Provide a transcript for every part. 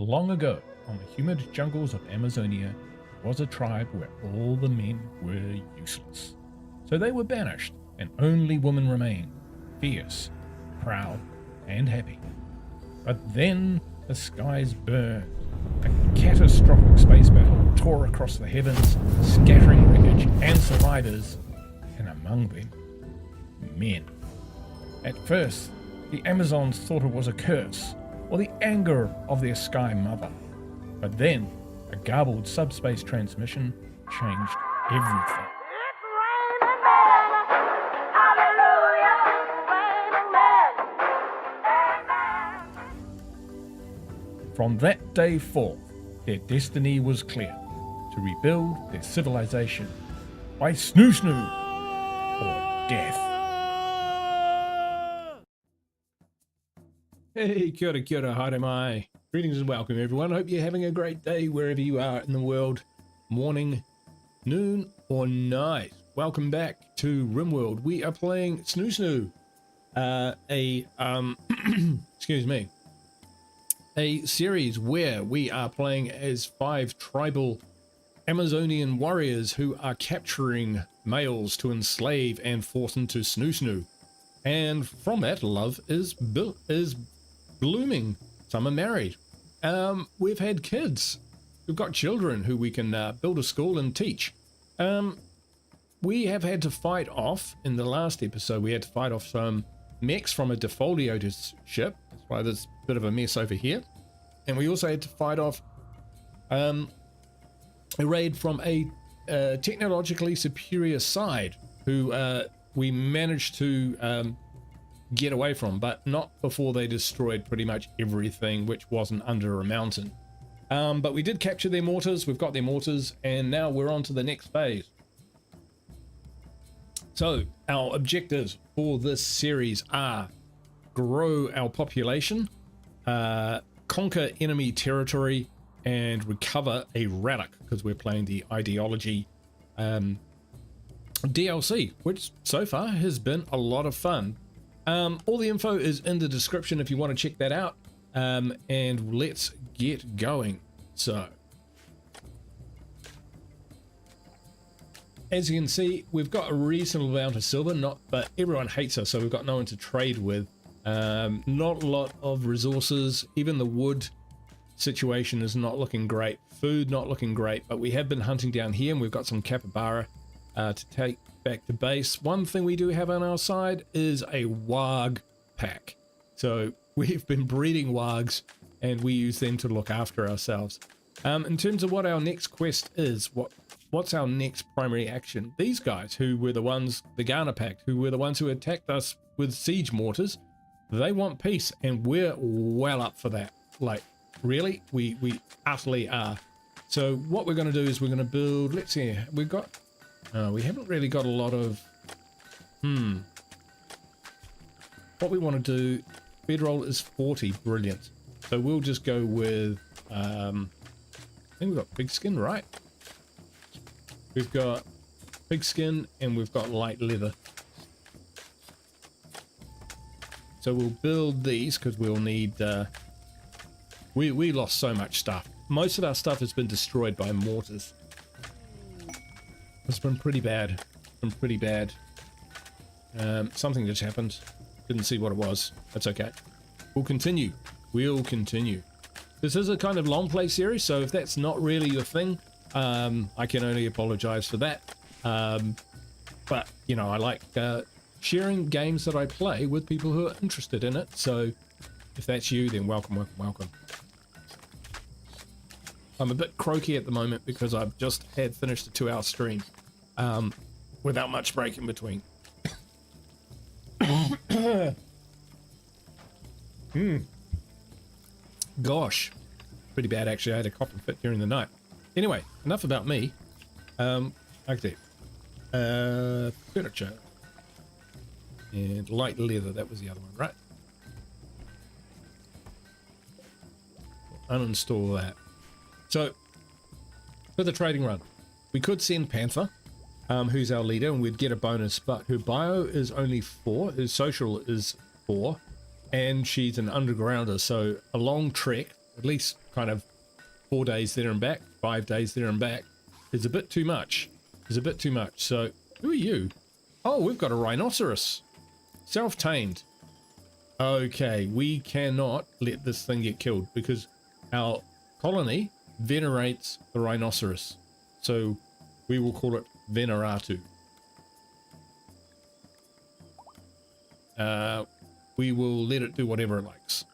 Long ago, on the humid jungles of Amazonia, was a tribe where all the men were useless. So they were banished, and only women remained, fierce, proud, and happy. But then the skies burned. A catastrophic space battle tore across the heavens, scattering wreckage and survivors, and among them, men. At first, the Amazons thought it was a curse, or the anger of their sky mother. But then, a garbled subspace transmission changed everything. From that day forth, their destiny was clear, to rebuild their civilization by snoo or death. Hey, kia ora, haere mai. Greetings and welcome everyone. Hope you're having a great day wherever you are in the world. Morning, noon or night. Welcome back to RimWorld. We are playing snoo, excuse me, a series where we are playing as 5 tribal Amazonian warriors who are capturing males to enslave and force into snoo. And from that, love is blooming. Some are married. We've had kids. We've got children who we can build a school and teach. We have had to fight off, in the last episode, we had to fight off some mechs from a Defoliator ship. That's why there's a bit of a mess over here. And we also had to fight off a raid from a technologically superior side who we managed to get away from, but not before they destroyed pretty much everything which wasn't under a mountain. But we did capture their mortars. We've got their mortars, and now we're on to the next phase. So our objectives for this series are grow our population, conquer enemy territory, and recover a relic, because we're playing the Ideology DLC, which so far has been a lot of fun. All the info is in the description if you want to check that out, and let's get going. So as you can see, we've got a reasonable amount of silver, but everyone hates us, so we've got no one to trade with. Not a lot of resources. Even the wood situation is not looking great. Food not looking great, but we have been hunting down here, and we've got some capybara to take back to base. One thing we do have on our side is a warg pack. So we've been breeding wargs, and we use them to look after ourselves. In terms of what our next quest is, what's our next primary action? These guys, who were the ones, the Ghana Pact, who were the ones who attacked us with siege mortars, they want peace, and we're well up for that. Like, really, we utterly are. So what we're going to do is we're going to build, let's see, we've got, we haven't really got a lot of, what we want to do, bedroll is 40, brilliant. So we'll just go with, I think we've got pigskin, right? We've got pigskin and we've got light leather. So we'll build these because we'll need, we lost so much stuff. Most of our stuff has been destroyed by mortars. It's been pretty bad. Something just happened. Didn't see what it was. That's okay. We'll continue. This is a kind of long play series, so if that's not really your thing, I can only apologize for that. But, you know, I like sharing games that I play with people who are interested in it. So if that's you, then welcome. I'm a bit croaky at the moment because I've just had finished a 2-hour stream without much break in between. Gosh, pretty bad actually. I had a cough and fit during the night. Anyway, enough about me. Okay. Furniture and light leather, that was the other one, right? Uninstall that. So for the trading run, we could send Panther, who's our leader, and we'd get a bonus, but her bio is only 4, her social is 4, and she's an undergrounder, so a long trek at least kind of 4 days there and back, 5 days there and back is a bit too much. Is a bit too much. So who are you? Oh, we've got a rhinoceros. Self-tamed. Okay, we cannot let this thing get killed because our colony venerates the rhinoceros. So we will call it Veneratu. We will let it do whatever it likes.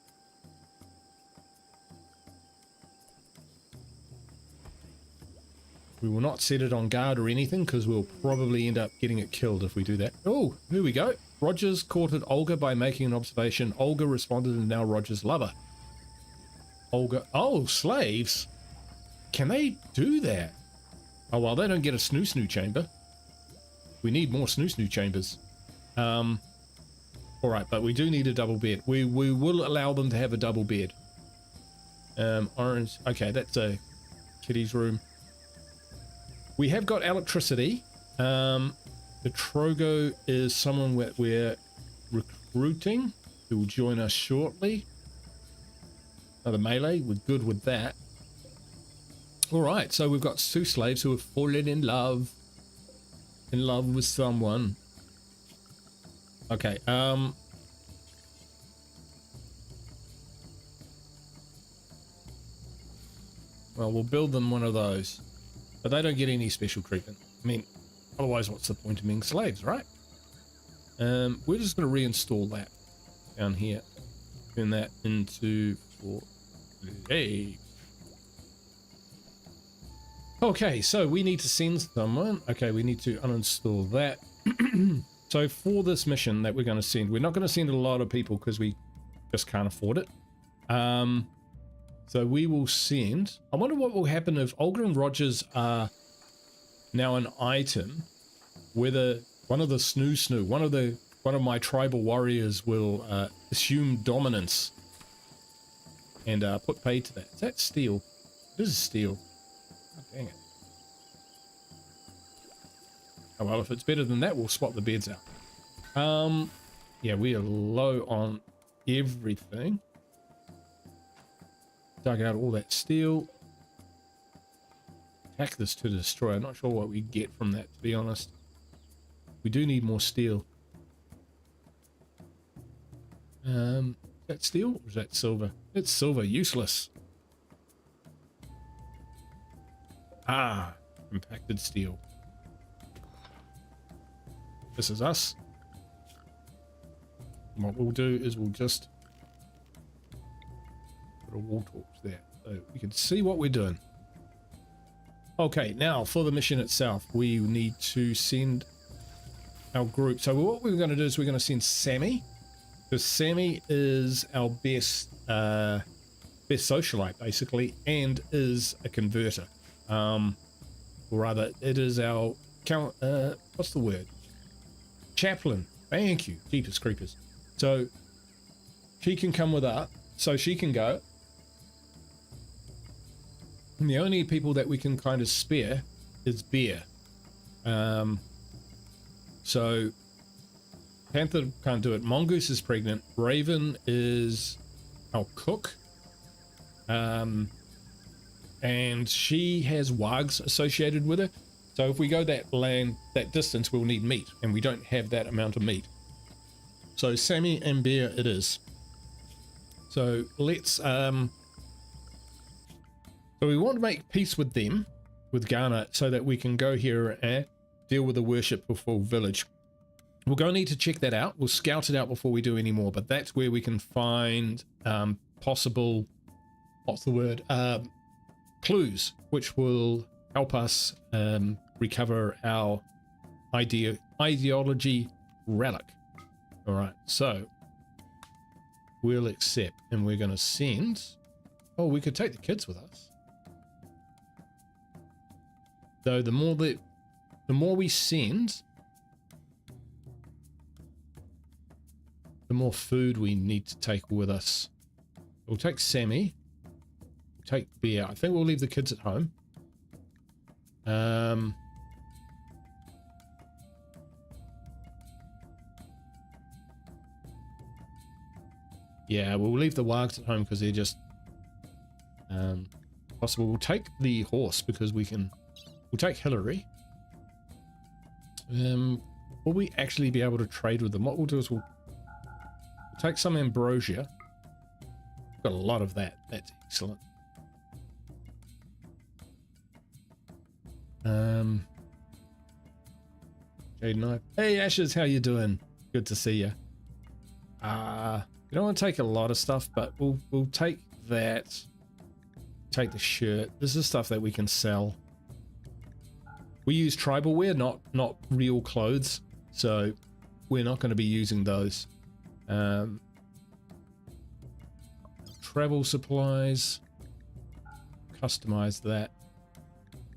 We will not set it on guard or anything because we'll probably end up getting it killed if we do that. Oh, here we go. Rogers courted Olga by making an observation. Olga responded and now Rogers' lover. Olga. Oh, slaves. Can they do that? Oh, well, they don't get a snoo chamber. We need more snoo chambers. All right, but we do need a double bed. We will allow them to have a double bed. Orange. Okay, that's a kitty's room. We have got electricity. The Trogo is someone we're recruiting who will join us shortly. Another melee. We're good with that. All right, so we've got 2 slaves who have fallen in love with someone. Okay, well, we'll build them one of those, but they don't get any special treatment. I mean, otherwise, what's the point of being slaves, right? We're just going to reinstall that down here. Turn that into for slaves. Okay, so we need to send someone. Okay, we need to uninstall that. So for this mission that we're going to send, we're not going to send a lot of people because we just can't afford it. So we will send. I wonder what will happen if Olga and Rogers are now an item. Whether one of the one of my tribal warriors will assume dominance and put paid to that. Is that steel? This is steel. Oh, dang it. Oh, well, if it's better than that, we'll swap the beds out. Yeah, we are low on everything. Dug out all that steel. Attack this to destroy. I'm not sure what we get from that, to be honest. We do need more steel. Is that steel or is that silver? It's silver. Useless. Ah, compacted steel. This is us. And what we'll do is we'll just put a wall torch there so we can see what we're doing. Okay, now for the mission itself, we need to send our group. So what we're going to do is we're going to send Sammy, because Sammy is our best socialite basically, and is a converter. Or rather, it is our what's the word? Chaplain. Thank you. Jeepers creepers. So she can come with us. So she can go. And the only people that we can kind of spare is Bear. So Panther can't do it. Mongoose is pregnant. Raven is our cook. And she has wargs associated with her. So if we go that distance, we'll need meat, and we don't have that amount of meat. So Sammy and Bear it is. So let's so we want to make peace with them, with Ghana, so that we can go here and deal with the worship before village. We're going to need to check that out. We'll scout it out before we do any more, but that's where we can find possible, what's the word, clues, which will help us recover our ideology relic. All right, so we'll accept, and we're going to send. Oh, we could take the kids with us. Though the more we send, the more food we need to take with us. We'll take Sammy. We'll take Bear. I think we'll leave the kids at home. Yeah, we'll leave the wargs at home because they're just Possible. We'll take the horse because we'll take Hillary. Will we actually be able to trade with them? What we'll do is we'll take some ambrosia. Got a lot of that. That's excellent. Jade Knife. Hey Ashes, how you doing? Good to see you. You don't want to take a lot of stuff, but we'll take that. Take the shirt. This is stuff that we can sell. We use tribal wear, not real clothes, so we're not going to be using those. Travel supplies. Customize that.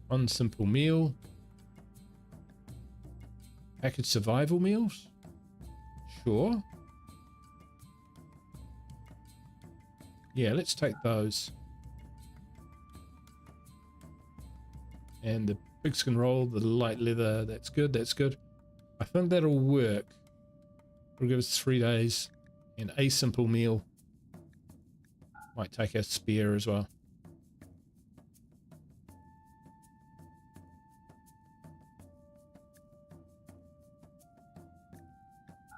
One simple meal. Package survival meals? Sure. Yeah, let's take those. And the pigskin roll, the light leather, that's good, that's good. I think that'll work. It'll give us 3 days. And a simple meal. Might take a spear as well.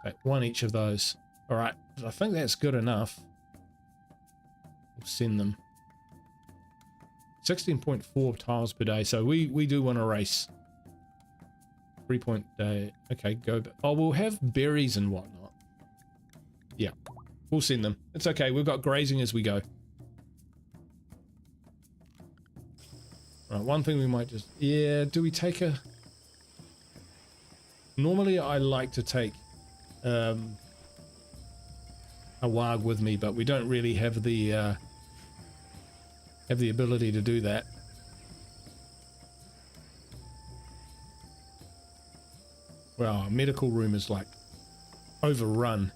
Take one each of those. Alright, I think that's good enough. We'll send them. 16.4 tiles per day, so we do want to race. 3 point day. Okay, go. Oh, we'll have berries and whatnot. Yeah, we'll send them. It's okay, we've got grazing as we go. Right, one thing we might just... Yeah, do we take a... Normally I like to take a warg with me, but we don't really have the ability to do that. Well, our medical room is like overrun.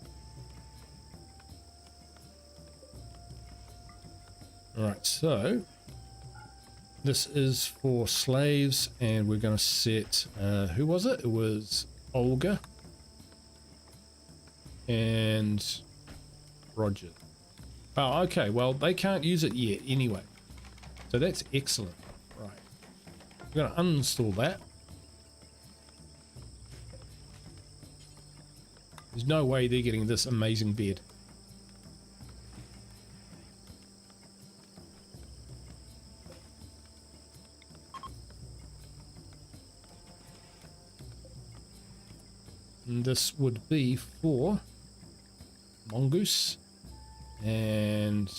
Alright, so this is for slaves, and we're going to set who was it? It was Olga and Roger. Oh, okay, well they can't use it yet anyway, so that's excellent. Right, we're going to uninstall that. There's no way they're getting this amazing bed. And this would be for Mongoose and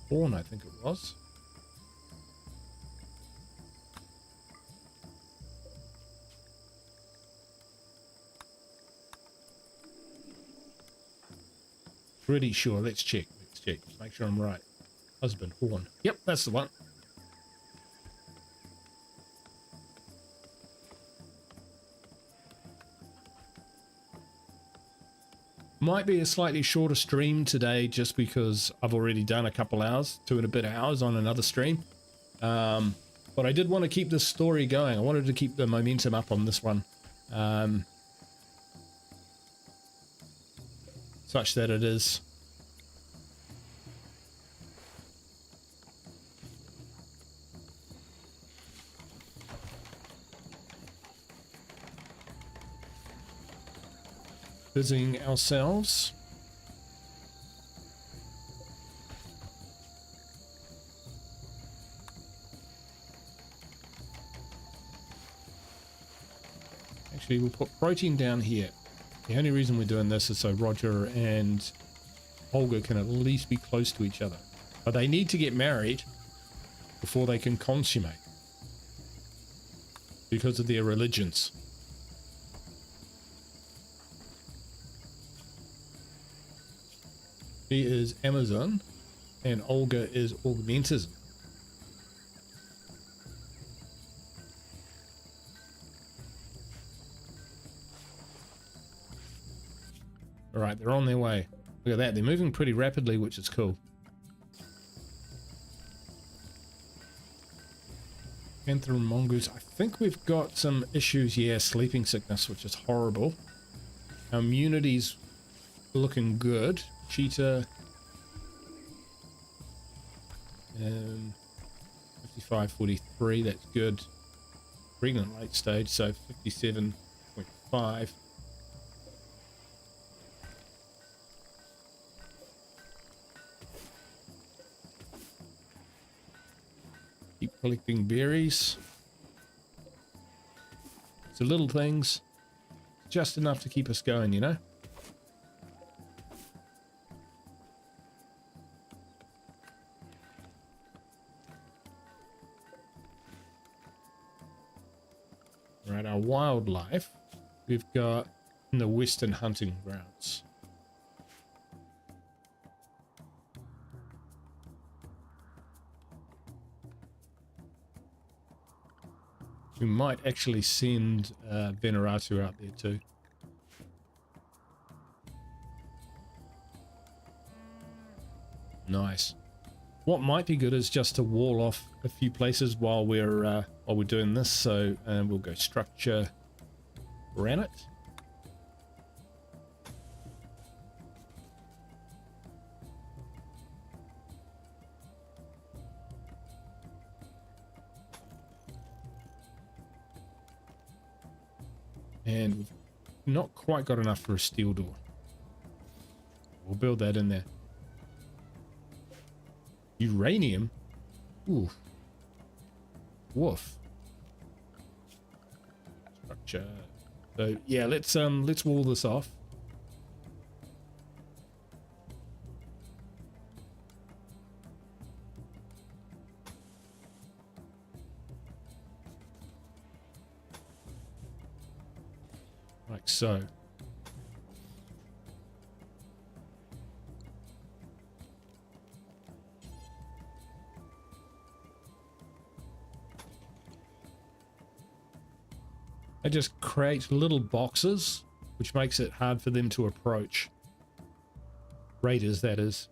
Fawn, I think it was. Pretty sure. Let's check. Make sure I'm right. Husband, Horn. Yep, that's the one. Might be a slightly shorter stream today just because I've already done a couple hours, 2 and a bit hours on another stream. But I did want to keep this story going. I wanted to keep the momentum up on this one. Such that it is. Busying ourselves. Actually, we'll put protein down here. The only reason we're doing this is so Roger and Olga can at least be close to each other. But they need to get married before they can consummate, because of their religions. She is Amazon and Olga is Augmentism. Alright, they're on their way. Look at that, they're moving pretty rapidly, which is cool. Panther and Mongoose. I think we've got some issues here. Sleeping sickness, which is horrible. Our immunity's looking good. cheetah. 55.43, that's good. Pregnant late stage, so 57.5. Keep collecting berries. So little things, just enough to keep us going, you know? Right, our wildlife we've got in the Western Hunting Grounds. We might actually send Veneratu out there too. Nice. What might be good is just to wall off a few places while we're doing this. So we'll go structure, granite. And we've not quite got enough for a steel door. We'll build that in there. Uranium? Ooh. Woof. Structure. So yeah, let's wall this off. Like so. It just creates little boxes, which makes it hard for them to approach. Raiders, that is.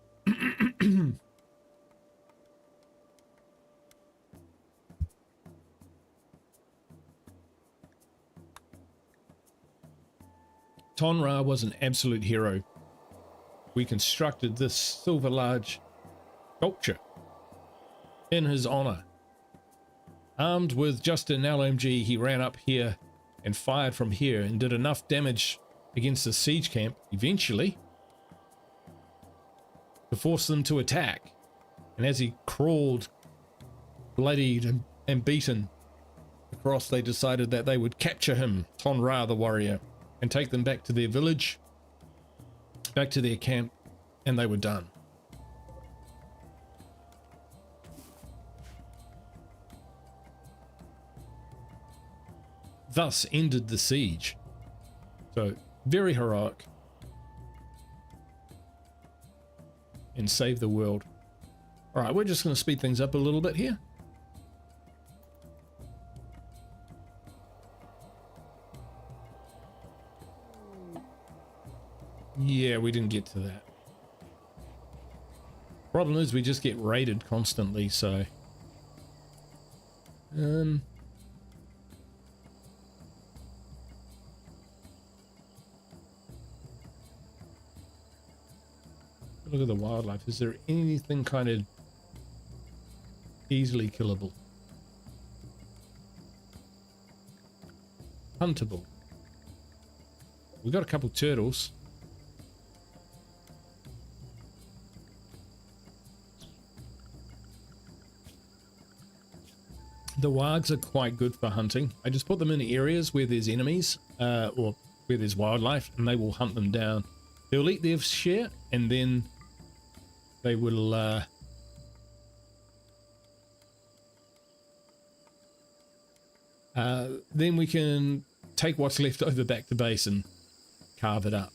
Tonra was an absolute hero. We constructed this silver large sculpture in his honor. Armed with just an LMG, he ran up here and fired from here and did enough damage against the siege camp eventually to force them to attack. And as he crawled, bloodied and beaten across, they decided that they would capture him, Tonra the warrior, and take them back to their village, back to their camp, and they were done. Thus ended the siege. So very heroic. And save the world. All right, we're just going to speed things up a little bit here. Yeah, we didn't get to that. Problem is we just get raided constantly, so look at the wildlife. Is there anything kind of easily killable? Huntable. We've got a couple turtles. The wargs are quite good for hunting. I just put them in areas where there's enemies or where there's wildlife, and they will hunt them down. They'll eat their share, and then they will then we can take what's left over back to base and carve it up.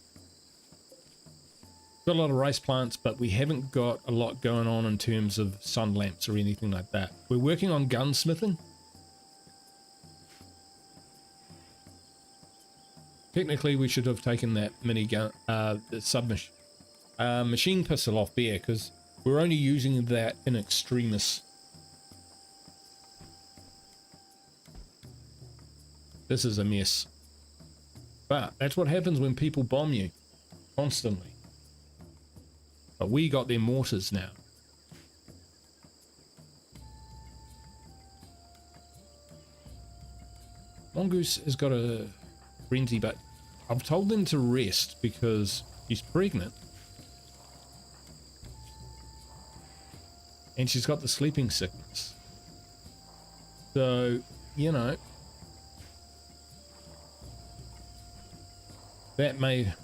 Got a lot of rice plants, but we haven't got a lot going on in terms of sun lamps or anything like that. We're working on gunsmithing. Technically, we should have taken that minigun, the submachine. Machine pistol off there, because we're only using that in extremis. This is a mess. But that's what happens when people bomb you constantly. But we got their mortars now. Mongoose has got a frenzy, but I've told them to rest because she's pregnant. And she's got the sleeping sickness. So, you know, that may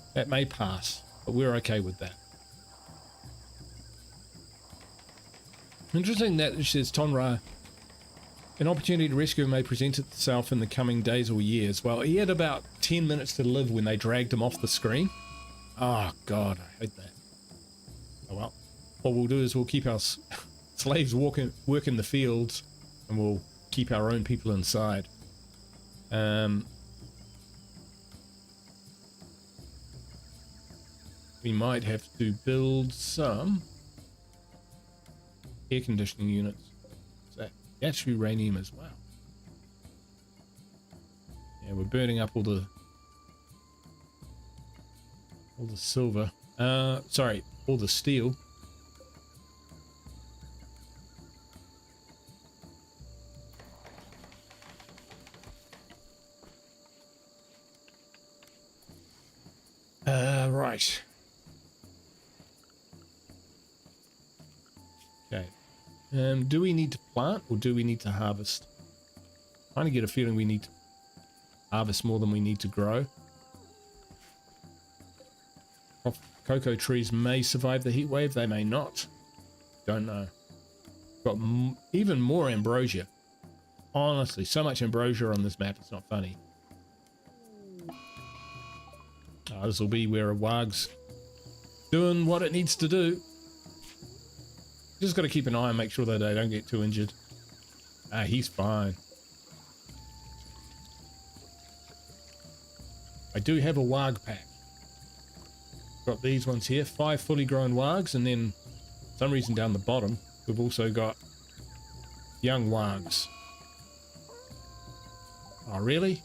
pass, but we're okay with that. Interesting that it says Tonra, an opportunity to rescue him may present itself in the coming days or years. Well, he had about 10 minutes to live when they dragged him off the screen. Oh god, I hate that. Oh well. What we'll do is we'll keep our slaves work in the fields, and we'll keep our own people inside. We might have to build some air conditioning units. So that's uranium as well. Yeah, we're burning up all the silver. Sorry, all the steel. Right. Okay. Do we need to plant or do we need to harvest? I kind of get a feeling we need to harvest more than we need to grow. Cocoa trees may survive the heat wave, they may not. Don't know. Got even more ambrosia. Honestly, so much ambrosia on this map, it's not funny. This will be where a warg's doing what it needs to do. Just got to keep an eye and make sure that they don't get too injured. He's fine. I do have a warg pack. Got these ones here, 5 fully grown wargs, and then for some reason down the bottom we've also got young wargs. Oh really?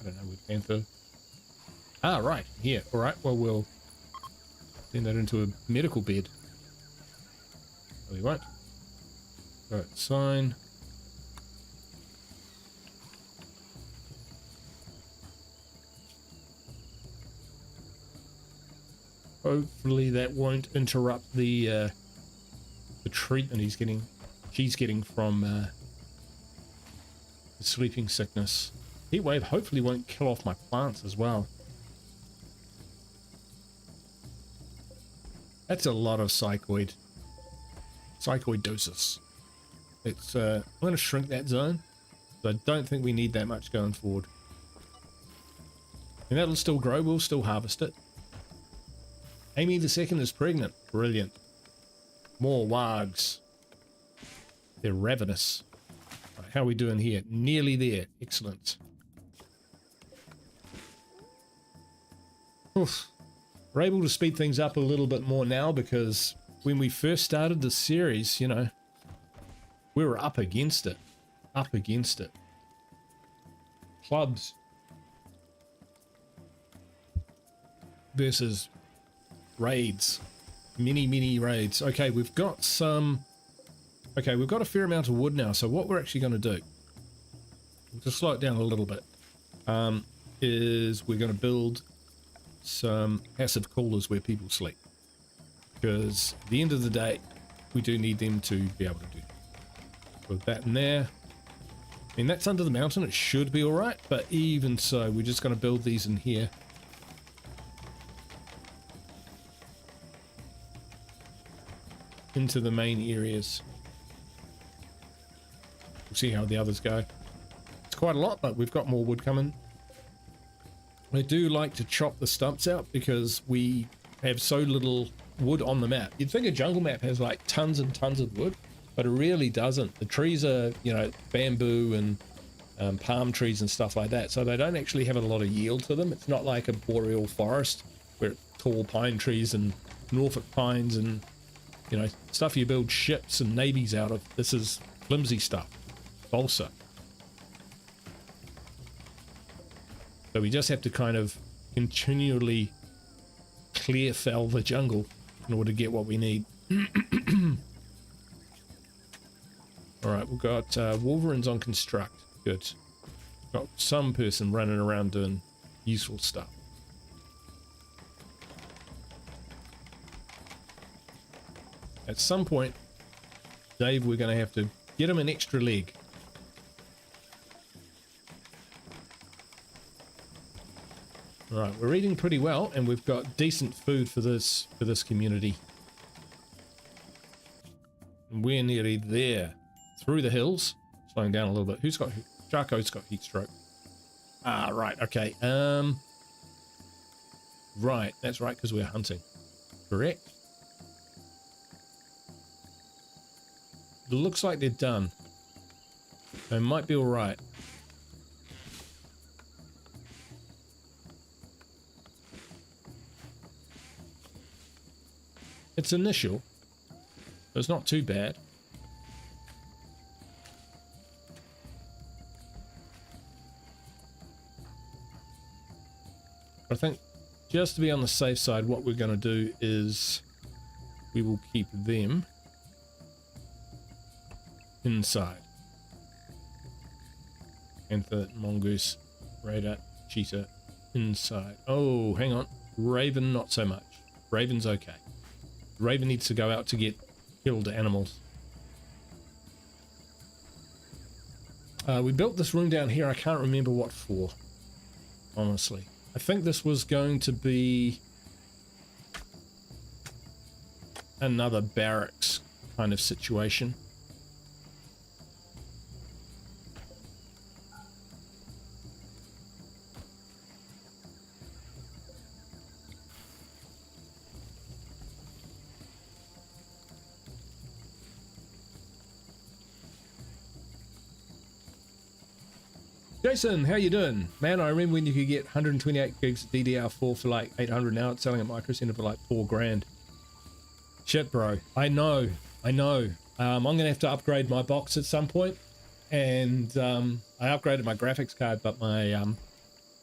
I don't know, with Panther. Right, here. Alright, well, we'll send that into a medical bed. No, we won't. Right, sign. Hopefully that won't interrupt the treatment she's getting from the sleeping sickness. Heat wave hopefully won't kill off my plants as well. That's a lot of psychoid doses. It's I'm going to shrink that zone, but I don't think we need that much going forward. And that'll still grow, we'll still harvest it. Amy the second is pregnant. Brilliant. More wargs. They're ravenous. Right, how are we doing here? Nearly there. Excellent. Oof. We're able to speed things up a little bit more now because when we first started the series, you know, we were up against it. Up against it. Clubs versus raids. Mini raids. Okay, we've got some... Okay, we've got a fair amount of wood now, so what we're actually going to do, we'll just slow it down a little bit, is we're going to build some passive coolers where people sleep. Because at the end of the day, we do need them to be able to do that. Put that in there. I mean, that's under the mountain, it should be alright, but even so, we're just going to build these in here. Into the main areas. We'll see how the others go. It's quite a lot, but we've got more wood coming. I do like to chop the stumps out because we have so little wood on the map. You'd think a jungle map has like tons and tons of wood, but it really doesn't. The trees are, you know, bamboo and palm trees and stuff like that, so they don't actually have a lot of yield to them. It's not like a boreal forest where it's tall pine trees and Norfolk pines and, you know, stuff you build ships and navies out of. This is flimsy stuff. balsa. So we just have to kind of continually clear fell the jungle in order to get what we need. All right, we've got Wolverines on construct. Good. Got some person running around doing useful stuff. At some point, Dave, we're going to have to get him an extra leg. All right, we're eating pretty well, and we've got decent food for this community. And we're nearly there. Through the hills, slowing down a little bit. Who's got Jarko's got heat stroke? Ah, right, okay. Right, that's right, because we're hunting. Correct. It looks like they're done. They might be all right. It's initial. It's not too bad. I think just to be on the safe side, what we're going to do is we will keep them inside. Panther, mongoose, raider, cheetah inside. Oh, hang on. Raven, not so much. Raven's okay. Raven needs to go out to get killed animals. We built this room down here. I can't remember what for, honestly. I think this was going to be another barracks kind of situation. Jason, how you doing? Man, I remember when you could get 128 gigs of DDR4 for like 800. Now it's selling at Micro Center for like 4 grand. Shit, bro. I know. I'm going to have to upgrade my box at some point. And I upgraded my graphics card, but my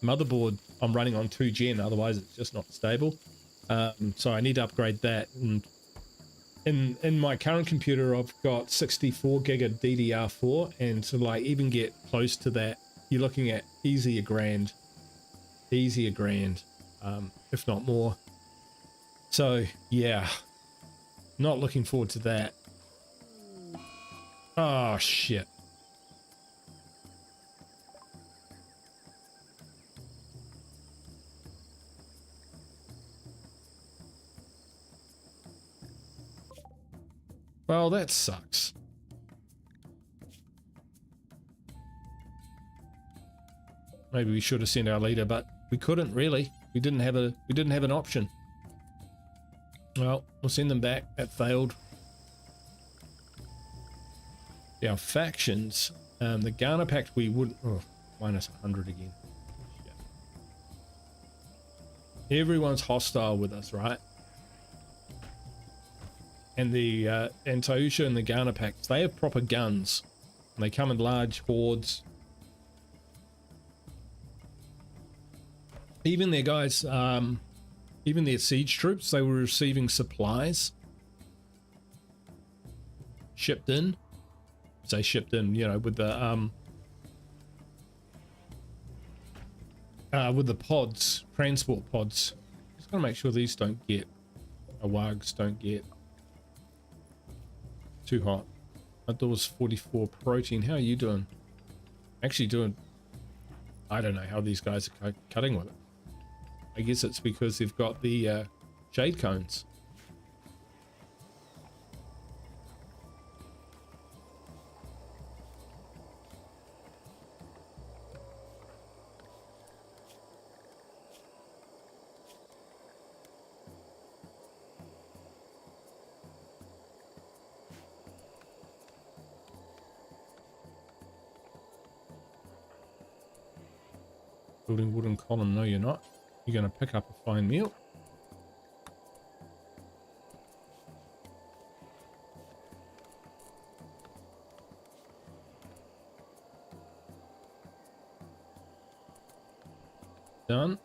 motherboard I'm running on 2 Gen, otherwise it's just not stable. So I need to upgrade that. And in my current computer, I've got 64 gig of DDR4, and to like even get close to that, you're looking at easy a grand, if not more. So yeah, not looking forward to that. Oh shit. Well, that sucks. Maybe we should have sent our leader, but we couldn't really. We didn't have an option. Well, we'll send them back. That failed. Our factions, the Ghana Pact, we wouldn't. Oh, minus 100 again. Shit. Everyone's hostile with us, right? And the and Tausha and the Ghana Pact, they have proper guns. And they come in large hordes. Even their guys, even their siege troops, they were receiving supplies shipped in. Say shipped in, you know, with the pods, transport pods. Just gotta make sure these don't get awags, don't get too hot. Outdoors 44 protein. How are you doing? Actually doing. I don't know how these guys are cutting with it. I guess it's because they've got the shade cones. Building wooden column. No, you're not. You're going to pick up a fine meal. Done.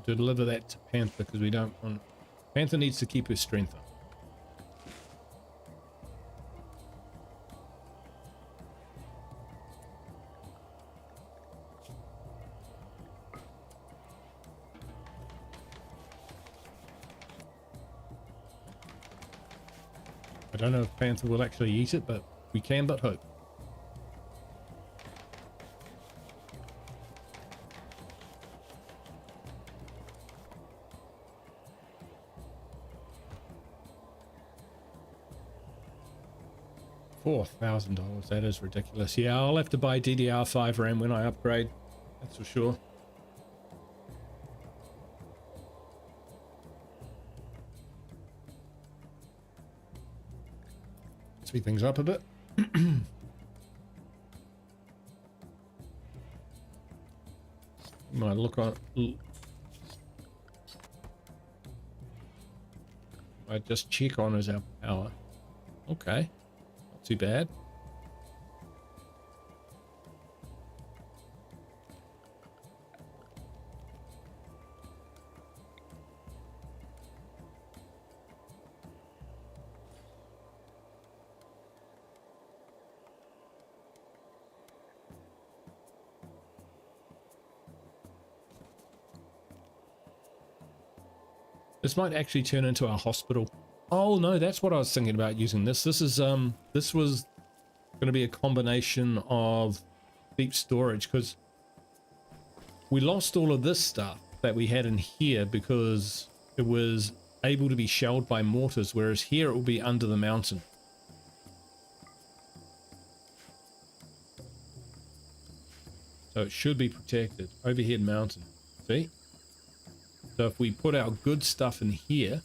Deliver that to Panther because we don't want... Panther needs to keep her strength up. I don't know if Panther will actually eat it, but we can but hope. $4,000, that is ridiculous. Yeah, I'll have to buy DDR5 RAM when I upgrade, that's for sure. Speed things up a bit. Might look on... I just check on as our power. Okay. Not too bad. This might actually turn into a hospital. Oh no, that's what I was thinking about using this. This is this was going to be a combination of deep storage because we lost all of this stuff that we had in here because it was able to be shelled by mortars, whereas here it will be under the mountain. So it should be protected. Overhead mountain. See? So if we put our good stuff in here,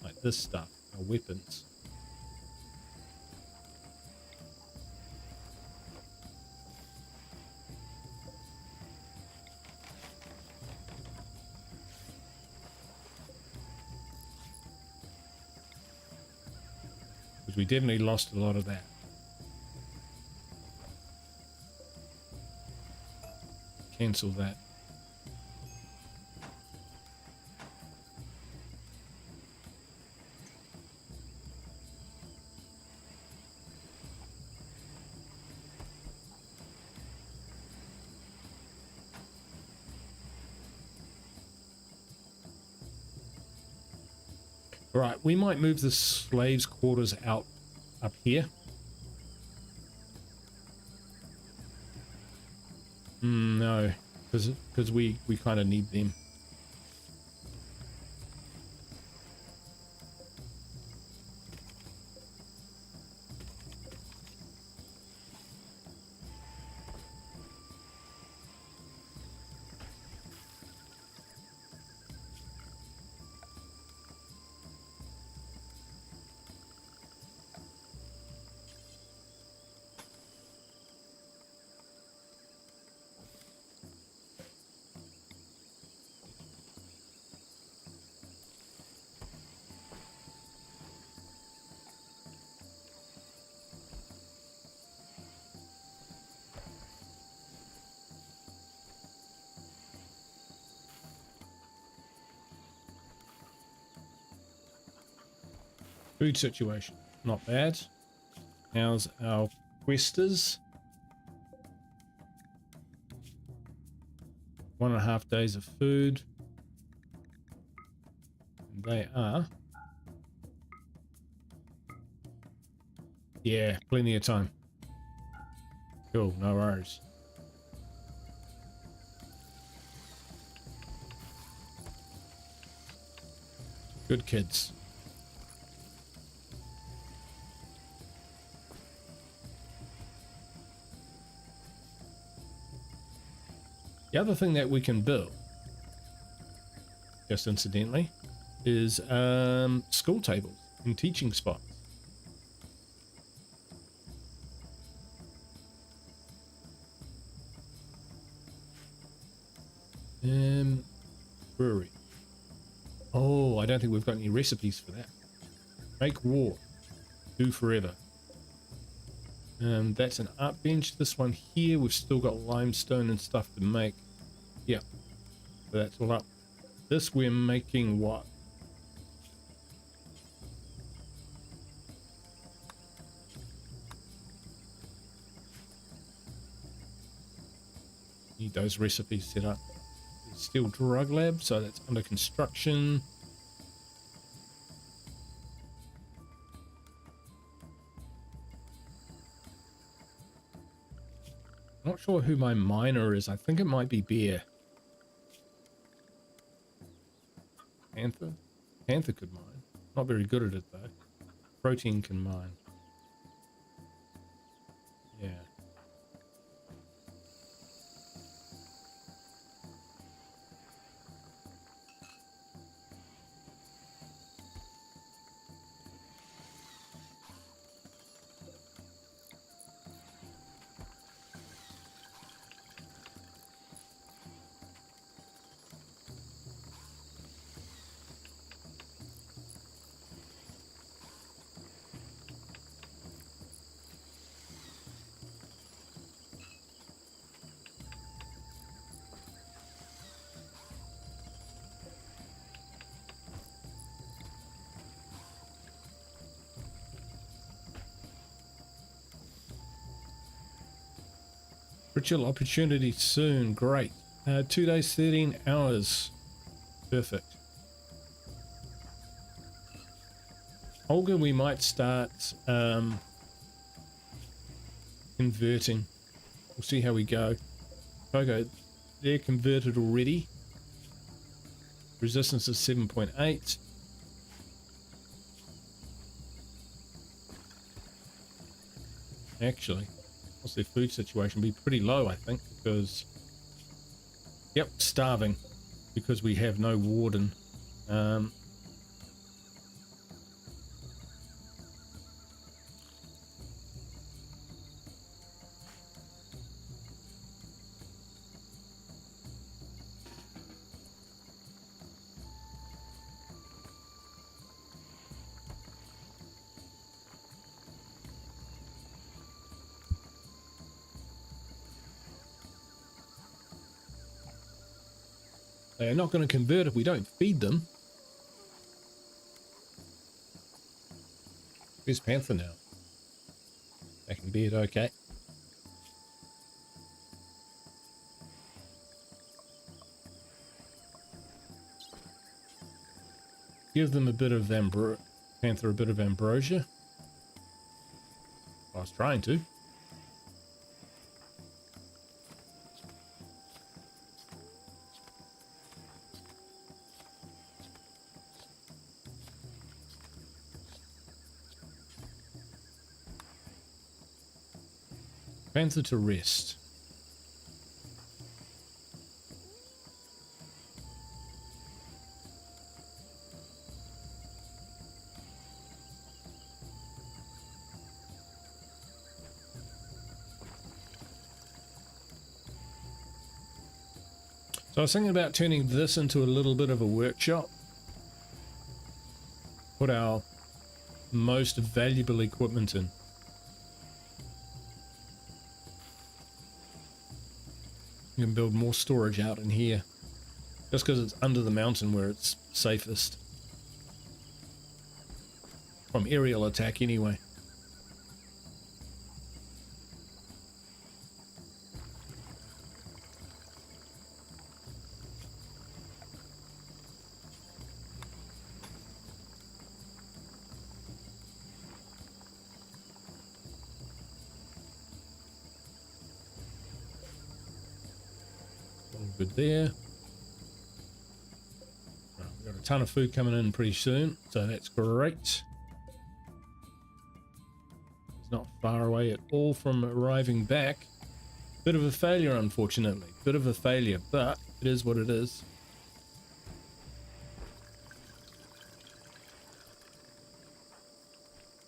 like this stuff, our weapons. Because we definitely lost a lot of that. Cancel that. Right, we might move the slaves' quarters out up here. No, because we kind of need them. Food situation, not bad. How's our questers? 1.5 days of food. They are. Yeah, plenty of time. Cool, no worries. Good kids. The other thing that we can build, just incidentally, is school tables and teaching spots. Brewery. Oh, I don't think we've got any recipes for that. Make war. Do forever. That's an art bench. This one here, we've still got limestone and stuff to make. Yeah, so that's all up. This we're making what? Need those recipes set up. Steel drug lab, so that's under construction. Not sure who my miner is. I think it might be Bear. Panther? Panther could mine. Not very good at it though. Protein can mine. Yeah. Ritual opportunity soon. Great. 2 days, 13 hours. Perfect. Olga, we might start converting. We'll see how we go. Okay, they're converted already. Resistance is 7.8. Actually, what's their food situation? Be pretty low, I think, because yep, starving because we have no warden. They are not going to convert if we don't feed them. Where's Panther now? Back in bed, okay. Give them a bit of Panther a bit of ambrosia. I was trying to. Panther to rest. So I was thinking about turning this into a little bit of a workshop. Put our most valuable equipment in. You can build more storage out in here. Just because it's under the mountain where it's safest. From aerial attack anyway. Good there. Right, we've got a ton of food coming in pretty soon, so that's great. It's not far away at all from arriving back. Bit of a failure, unfortunately. Bit of a failure, but it is what it is.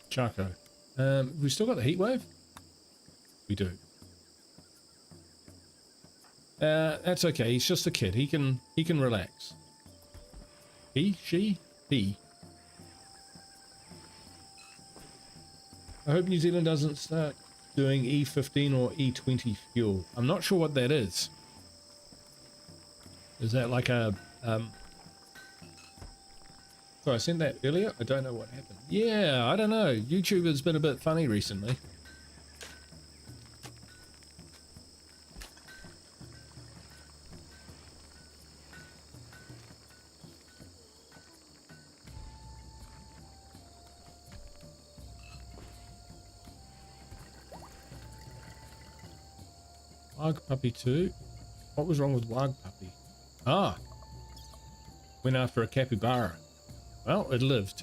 Charco. We still got the heat wave? We do. That's okay. He's just a kid. He can relax. He. I hope New Zealand doesn't start doing E15 or E20 fuel. I'm not sure what that is. Is that like a... So I sent that earlier? I don't know what happened. Yeah, I don't know. YouTube has been a bit funny recently. Wag Puppy 2. What was wrong with Wag Puppy? Ah. Went after a capybara. Well, it lived.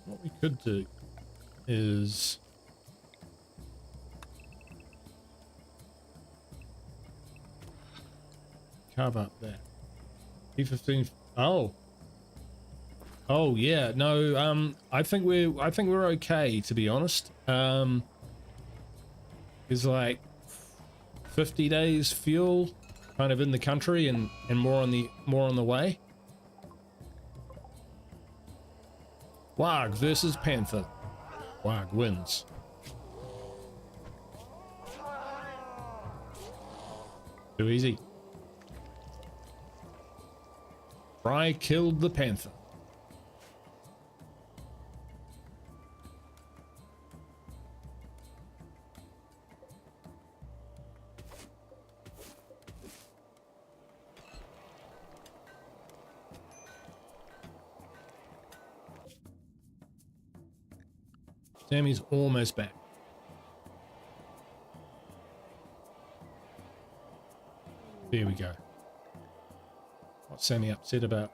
What we could do is carve up that E15. Oh yeah, no, I think we're okay, to be honest. It's like 50 days fuel kind of in the country and more on the way. Wag versus Panther. Wag wins. Too easy. Fry killed the Panther. Sammy's almost back. There we go. What's Sammy upset about?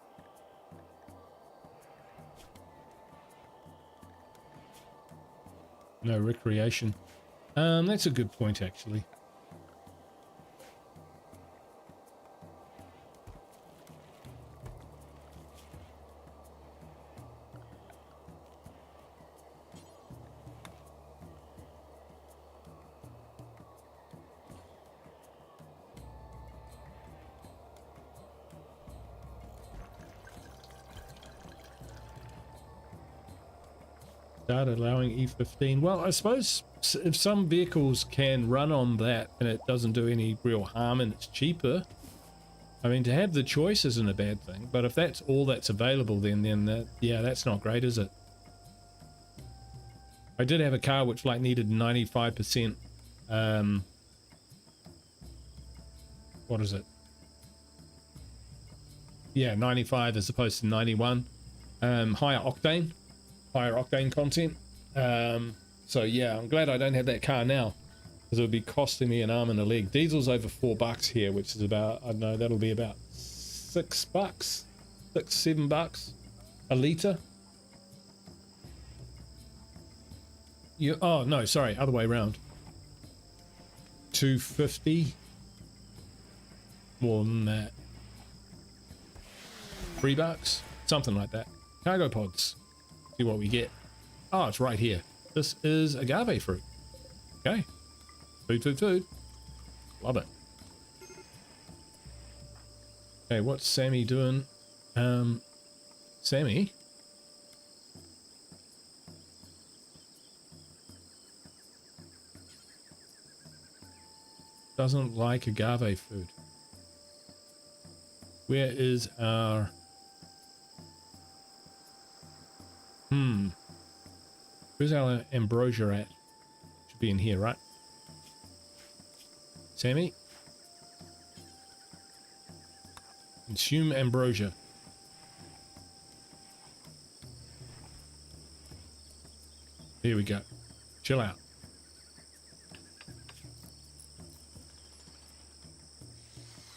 No recreation. That's a good point, actually. Start allowing E15. Well, I suppose if some vehicles can run on that and it doesn't do any real harm and it's cheaper, I mean, to have the choice isn't a bad thing. But if that's all that's available, then that, yeah, that's not great, is it? I did have a car which like needed 95%. What is it? Yeah, 95 as opposed to 91. Higher octane content. So yeah, I'm glad I don't have that car now, because it would be costing me an arm and a leg. Diesel's over $4 here, which is about, I don't know, that'll be about $6, $7 a litre. You, oh no, sorry, other way around. 250. More than that. $3, something like that. Cargo pods. See what we get. Oh, it's right here. This is agave fruit. Okay. Food. Love it. Okay, what's Sammy doing? Sammy? Doesn't like agave food. Where is our... Where's our ambrosia at? Should be in here, right? Sammy? Consume ambrosia. Here we go. Chill out.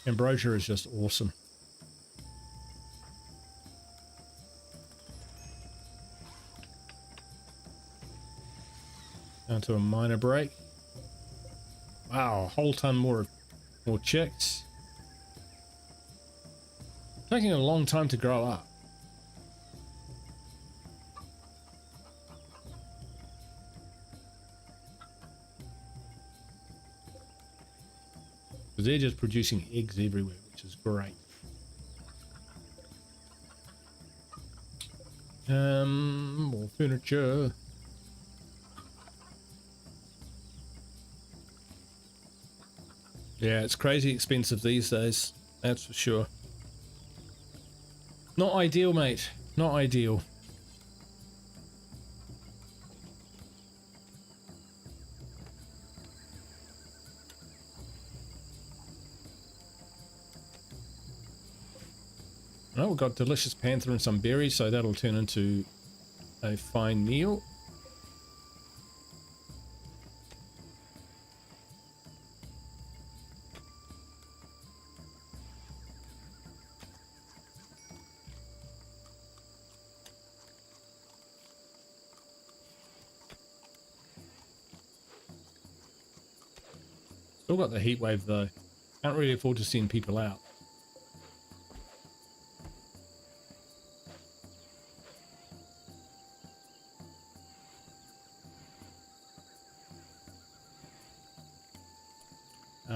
Ambrosia is just awesome. Down to a minor break. Wow, a whole ton more chicks. Taking a long time to grow up. Because they're just producing eggs everywhere, which is great. More furniture. Yeah, it's crazy expensive these days. That's for sure. Not ideal, mate. Not ideal. Oh, we've got delicious panther and some berries, so that'll turn into a fine meal. Still got the heat wave though. Can't really afford to send people out.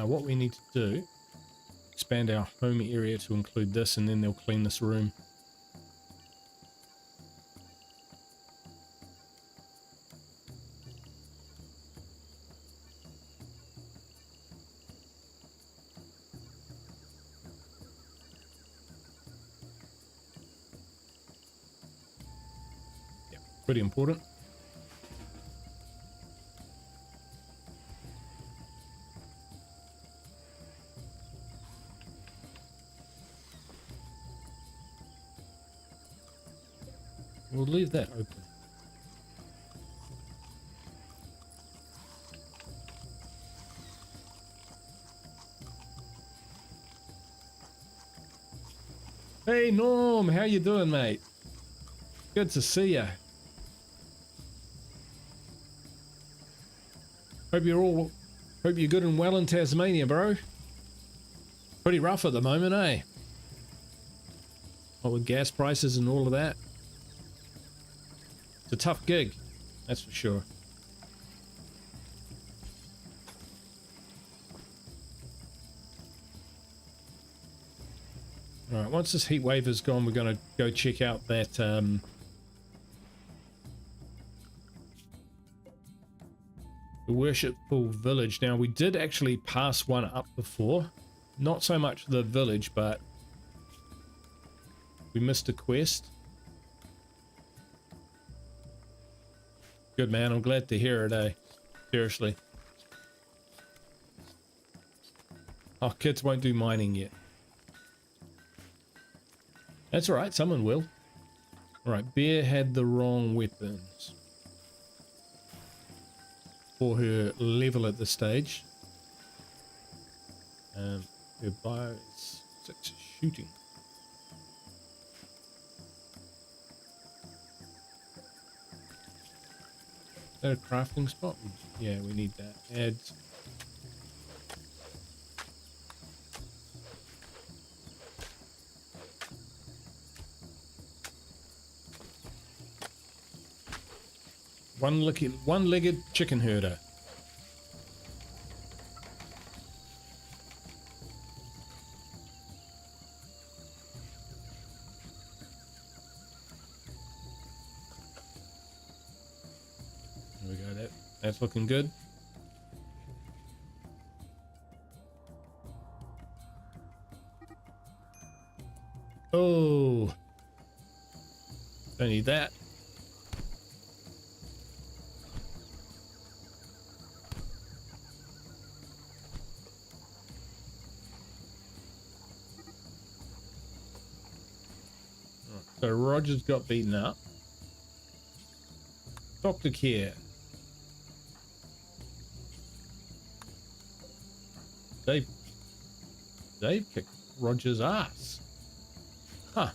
What we need to do, expand our home area to include this, and then they'll clean this room. Yeah, pretty important. We'll leave that open. Hey Norm, how you doing, mate? Good to see ya. Hope you're good and well in Tasmania, bro. Pretty rough at the moment, eh? What with gas prices and all of that. It's a tough gig, that's for sure. All right, once this heat wave is gone, we're going to go check out that the worshipful village. Now, we did actually pass one up before. Not so much the village, but we missed a quest. Good, man. I'm glad to hear it, eh? Seriously. Oh, kids won't do mining yet. That's all right. Someone will. All right. Bear had the wrong weapons for her level at this stage. Her bio is 6 shooting. Is that a crafting spot? Yeah, we need that. Add. One-legged chicken herder. There we go. That's looking good. Oh, don't need that. So Roger's got beaten up. Doctor care. Dave kicked Roger's ass. Huh.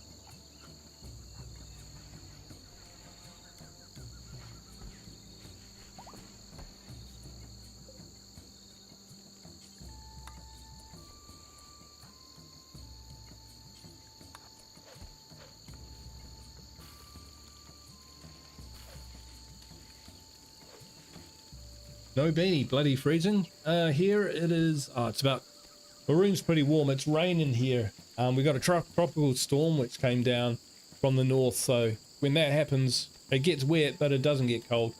No beanie, bloody freezing. Here it is. Oh, it's about The room's pretty warm. It's raining here. We got a tropical storm which came down from the north, so when that happens, it gets wet, but it doesn't get cold.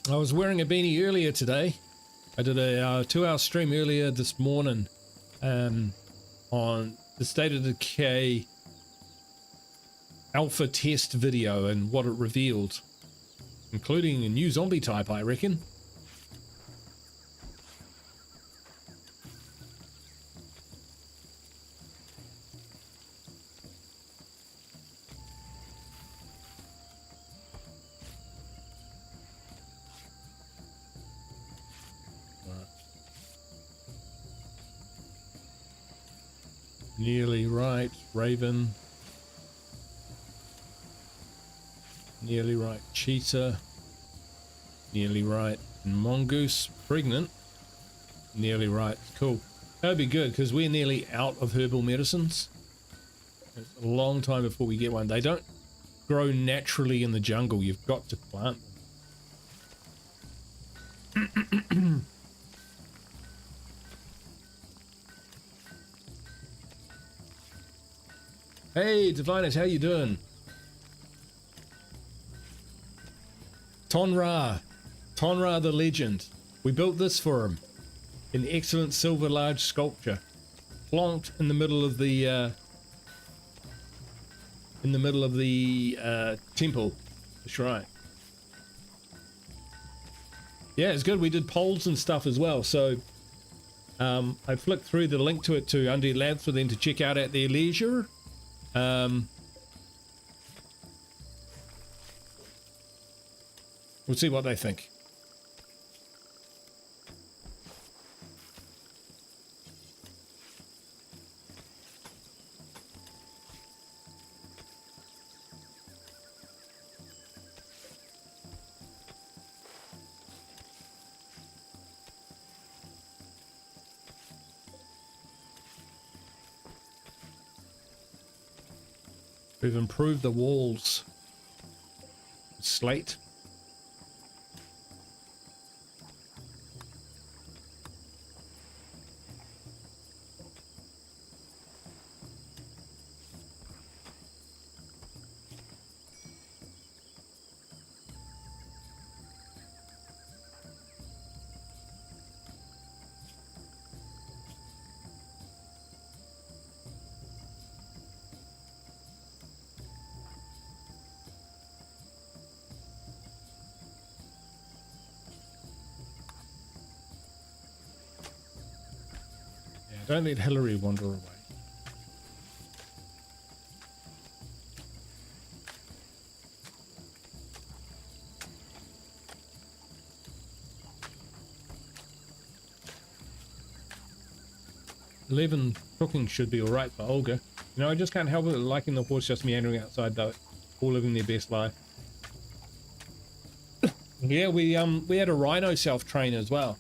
I was wearing a beanie earlier today. I did a 2-hour stream earlier this morning on the State of Decay alpha test video and what it revealed, including a new zombie type, I reckon. Nearly right, Raven. Nearly right, Cheetah. Nearly right, Mongoose. Pregnant. Nearly right, cool. That'd be good because we're nearly out of herbal medicines. It's a long time before we get one. They don't grow naturally in the jungle. You've got to plant them. Hey, Divinus, how you doing? Tonra the legend. We built this for him. An excellent silver large sculpture, plonked in the middle of the temple. That's right. Yeah, it's good. We did polls and stuff as well. So I flicked through the link to it to Undead Labs for them to check out at their leisure. We'll see what they think. We've improved the walls. Slate. Don't let Hillary wander away. $11 cooking should be alright for Olga. You know, I just can't help it liking the horse just meandering outside though. All living their best life. Yeah, we had a rhino self-train as well.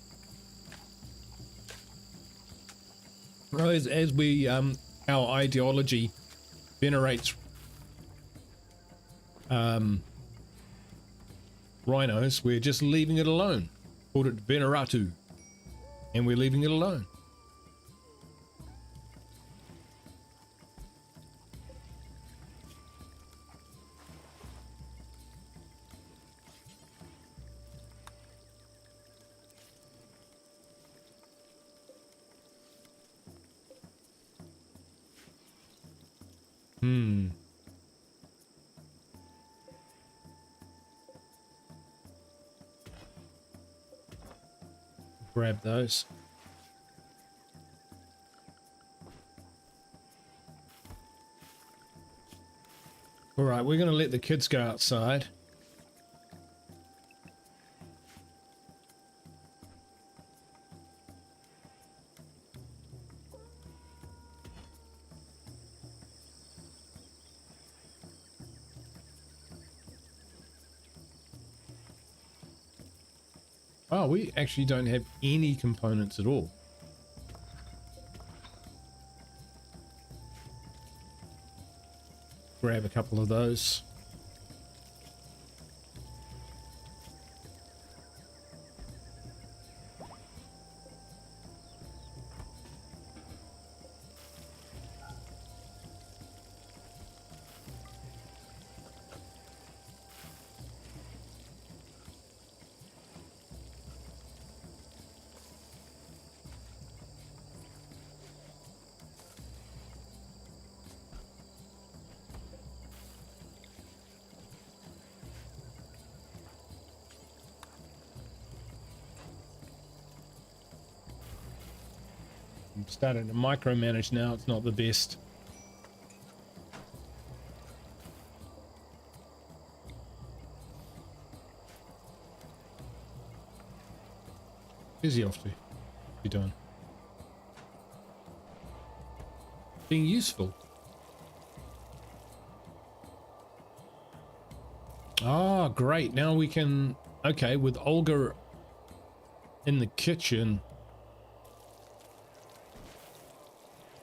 As we our ideology venerates rhinos, we're just leaving it alone. Called it Veneratu, and we're leaving it alone. Grab those. All right, we're going to let the kids go outside. Oh, we actually don't have any components at all. Grab a couple of those. I'm starting to micromanage now. It's not the best. Where's he off to? What you doing? Being useful. Ah, great. Now we can... Okay, with Olga in the kitchen,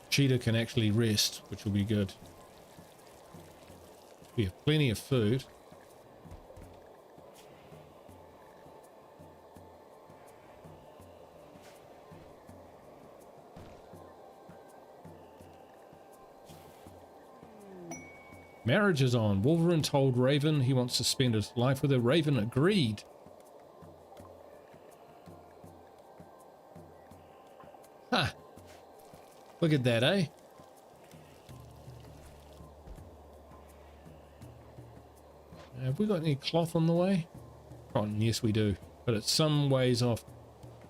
Cheetah can actually rest, which will be good. We have plenty of food. Marriage is on. Wolverine told Raven he wants to spend his life with her. Raven agreed. Huh. Look at that, eh? Have we got any cloth on the way? Cotton, yes we do. But it's some ways off.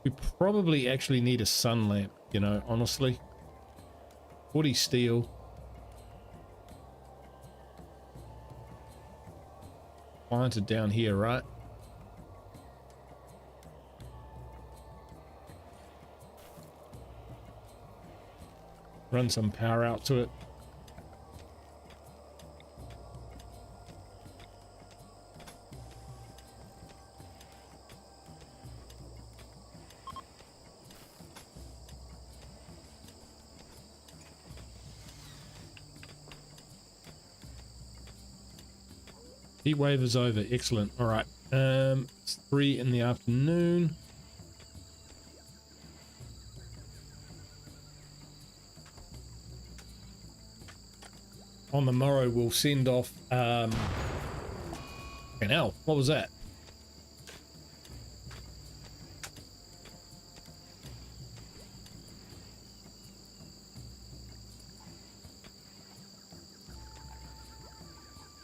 We probably actually need a sun lamp, you know, honestly. 40 steel. Planted down here, right? Run some power out to it. Heat wave is over. Excellent. All right. It's 3 in the afternoon. On the morrow, we'll send off. Fucking hell, what was that?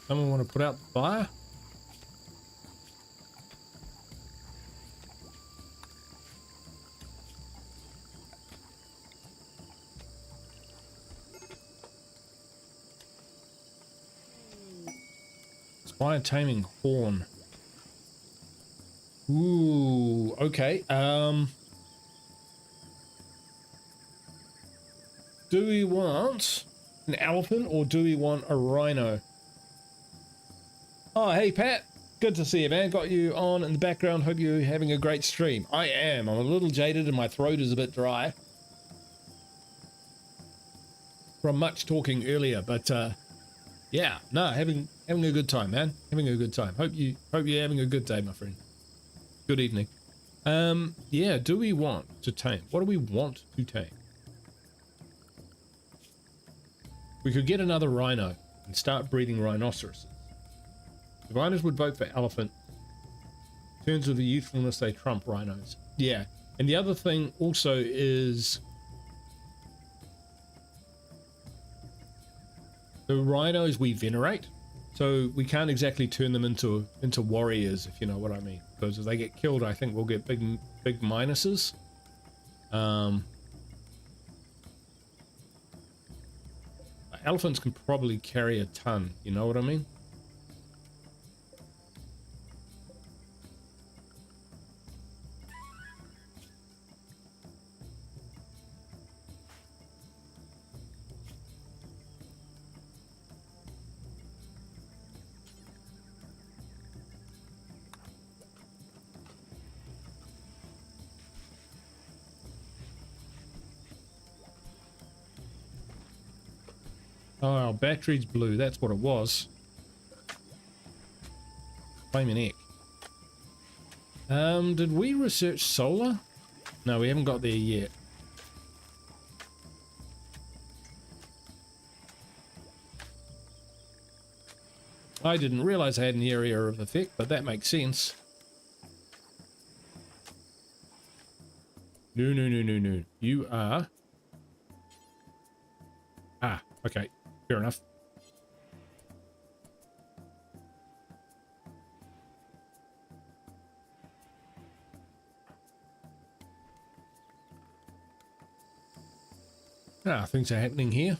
Someone want to put out the fire? Spire taming horn. Ooh, okay. Do we want an elephant or do we want a rhino? Oh, hey, Pat. Good to see you, man. Got you on in the background. Hope you're having a great stream. I am. I'm a little jaded and my throat is a bit dry from much talking earlier, but yeah, no, having a good time, man. Having a good time. Hope you're having a good day, my friend. Good evening. Yeah, do we want to tame? What do we want to tame? We could get another rhino and start breeding rhinoceroses. Diviners would vote for elephant. In terms of the youthfulness, they trump rhinos. Yeah, and the other thing also is the rhinos we venerate, so we can't exactly turn them into warriors, if you know what I mean. Because if they get killed, I think we'll get big minuses. Elephants can probably carry a ton, you know what I mean? Oh, our battery's blue. That's what it was. Flaming Eck. Did we research solar? No, we haven't got there yet. I didn't realize I had an area of effect, but that makes sense. No. You are... Ah, okay. Fair enough. Ah, things are happening here.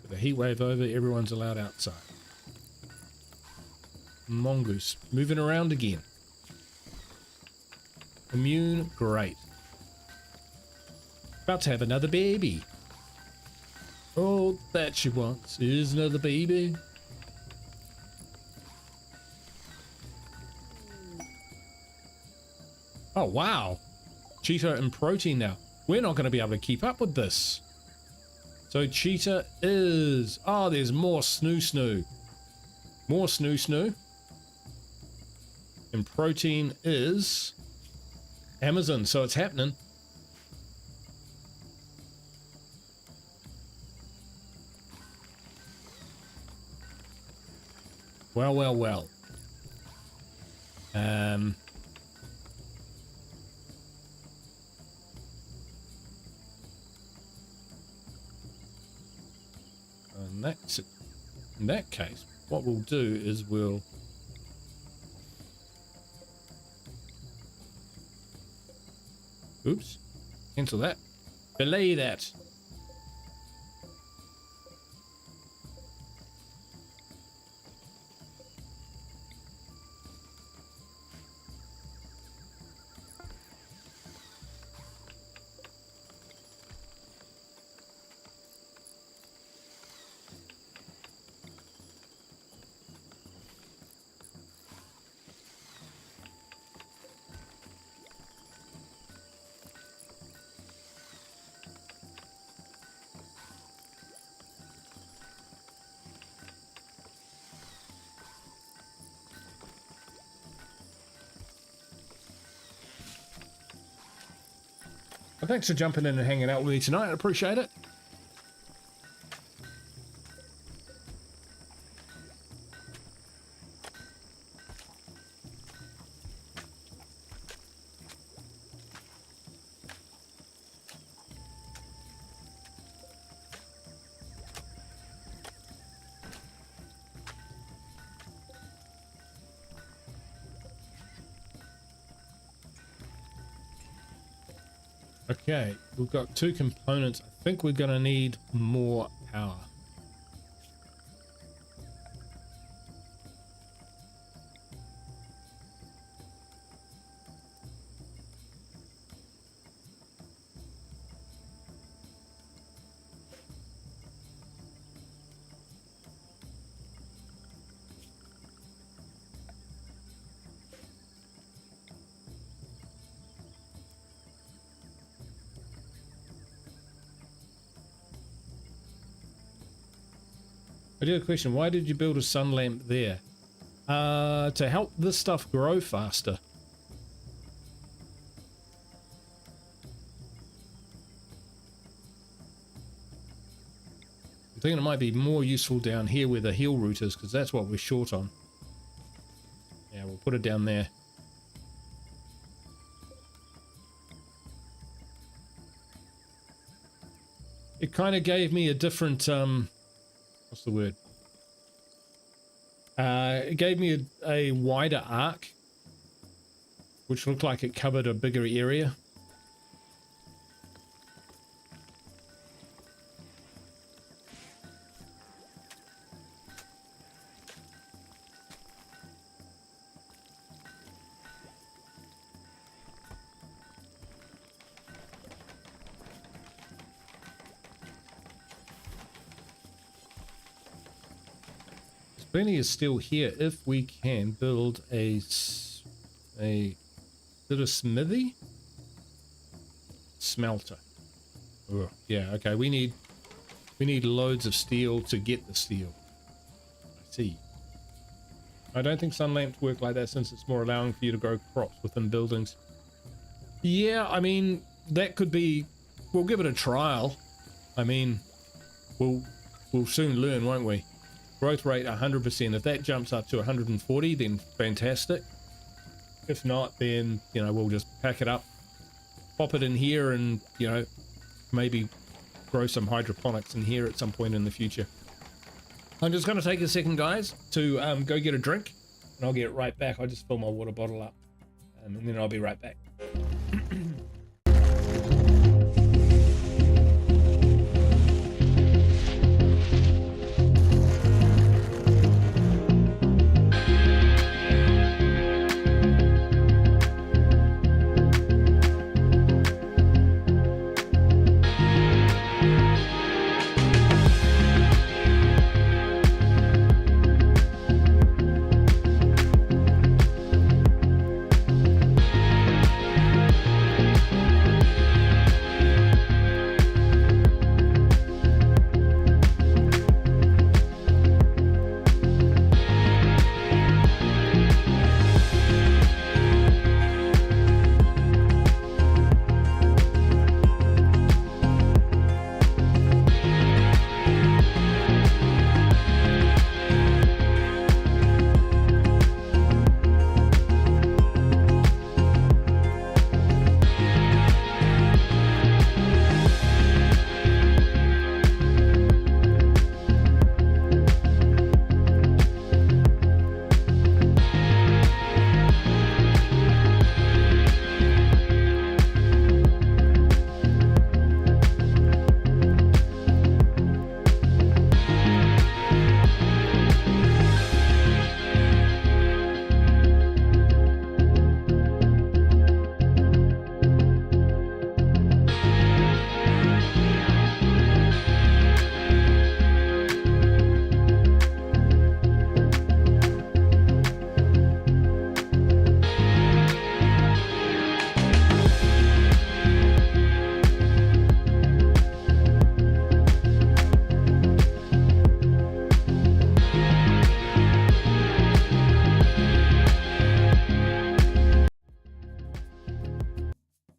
With a heat wave over, everyone's allowed outside. Mongoose moving around again. Immune, great. About to have another baby. All that she wants is another baby. Oh, wow. Cheetah and protein now. We're not going to be able to keep up with this. So cheetah is... Oh, there's more snoo. More snoo. And protein is... Amazon, so it's happening. Well. And that's, in that case, what we'll do is we'll oops, cancel that, belay that. Well, thanks for jumping in and hanging out with me tonight. I appreciate it. Okay, we've got 2 components. I think we're going to need more power. I do have a question. Why did you build a sun lamp there? To help this stuff grow faster. I'm thinking it might be more useful down here where the heel root is, because that's what we're short on. Yeah, we'll put it down there. It kind of gave me a different, what's the word? It gave me a wider arc, which looked like it covered a bigger area. Plenty is still here if we can build a little smithy? Smelter. Oh, yeah, okay, we need loads of steel to get the steel. I see. I don't think sun lamps work like that since it's more allowing for you to grow crops within buildings. Yeah, I mean, that could be... We'll give it a trial. I mean, we'll soon learn, won't we? Growth rate 100%. If that jumps up to 140, then fantastic. If not, then, you know, we'll just pack it up, pop it in here, and, you know, maybe grow some hydroponics in here at some point in the future. I'm just going to take a second, guys, to go get a drink, and I'll get right back. I'll just fill my water bottle up, and then I'll be right back.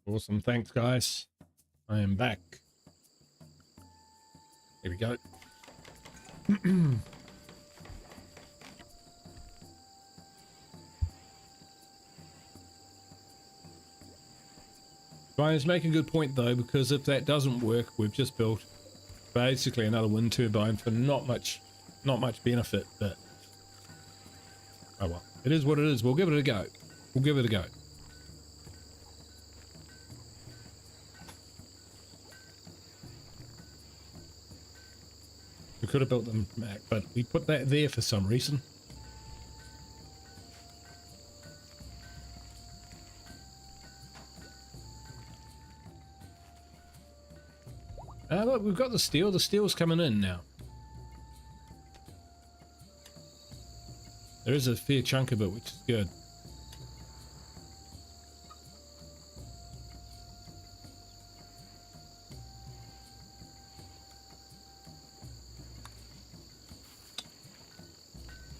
Awesome. Thanks, guys. I am back. Here we go. Brian's making a good point, though, because if that doesn't work, we've just built basically another wind turbine for not much benefit, but oh well. It is what it is. We'll give it a go. We'll give it a go. We could have built them back, but we put that there for some reason. Look, we've got the steel. The steel's coming in now. There is a fair chunk of it, which is good.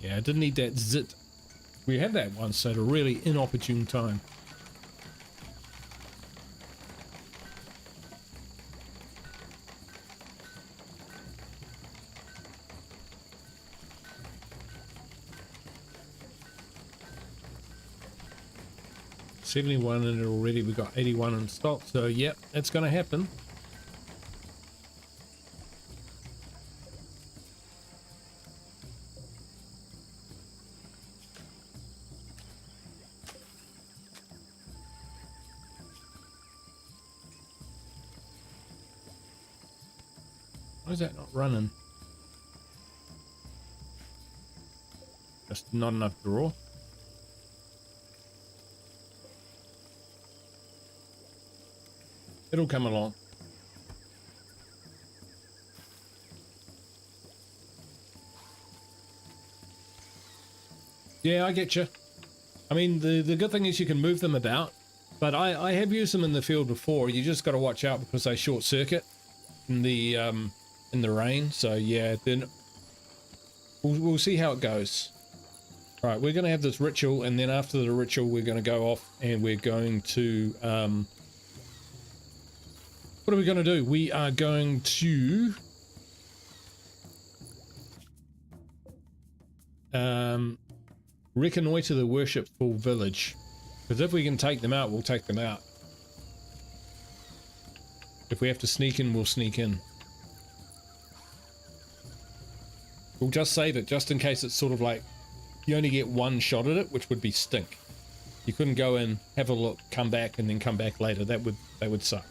Yeah, I didn't need that zit. We had that once at a really inopportune time. $71 in it already. We got 81 in stock, so yep, that's going to happen. Why is that not running? Just not enough draw. It'll come along. Yeah, I get you. I mean, the good thing is you can move them about, but I have used them in the field before. You just got to watch out because they short circuit in the rain. So yeah, then we'll see how it goes. All right, we're going to have this ritual, and then after the ritual, we're going to go off and we're going to what are we going to do? We are going to reconnoiter the worshipful village, because if we can take them out, we'll take them out. If we have to sneak in, we'll sneak in. We'll just save it just in case it's sort of like you only get one shot at it, which would be stink. You couldn't go in, have a look, come back, and then come back later. That would suck.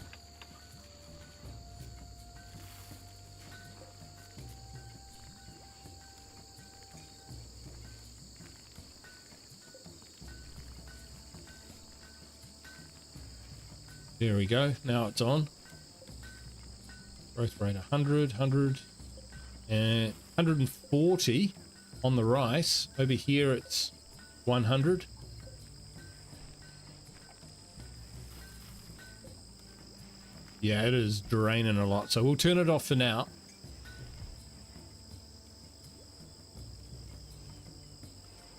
There we go. Now it's on. Growth rate 100, 100, and 140 on the rice. Over here it's 100. Yeah, it is draining a lot. So we'll turn it off for now.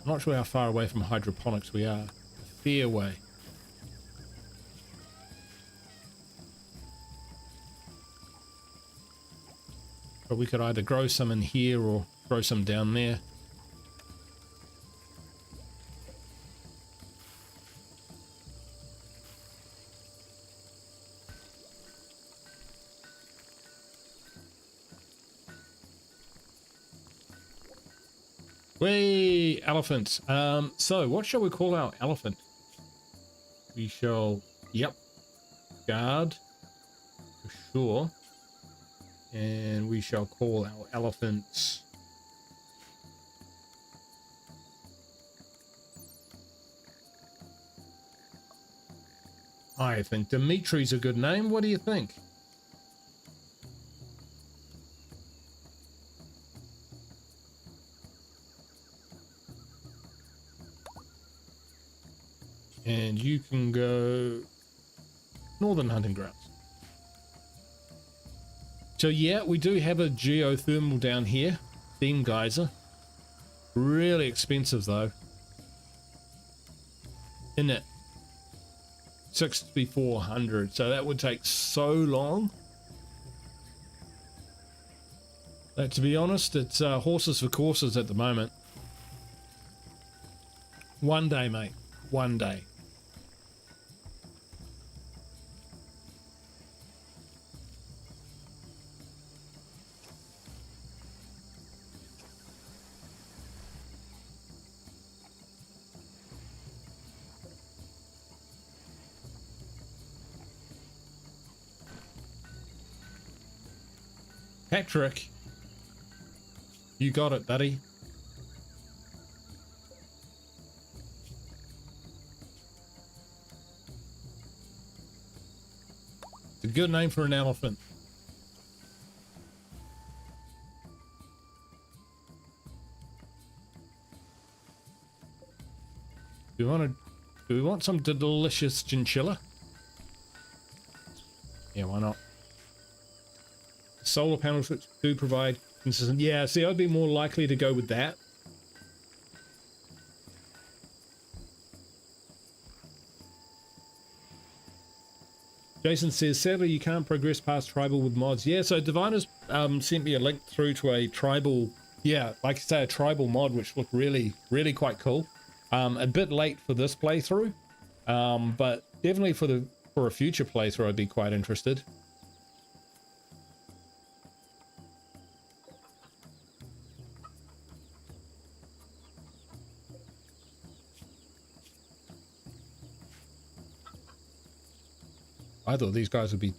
I'm not sure how far away from hydroponics we are. A fair way. But we could either grow some in here or grow some down there. Way elephant. So what shall we call our elephant? We shall, yep, guard for sure. And we shall call our elephants I think Dimitri's a good name. What do you think? And you can go Northern Hunting Grounds. So yeah, we do have a geothermal down here, steam geyser. Really expensive though. In it, 6,400. So that would take so long. To be honest, it's horses for courses at the moment. One day, mate. One day. Patrick, you got it, buddy. It's a good name for an elephant. Do we want some delicious chinchilla? Yeah, why not? Solar panels which do provide consistent. Yeah, see, I'd be more likely to go with that. Jason says, sadly, you can't progress past tribal with mods. Yeah, so Divina's sent me a link through to a tribal, yeah, like I say, a tribal mod, which looked really, really quite cool. A bit late for this playthrough, but definitely for a future playthrough, I'd be quite interested. I thought these guys would be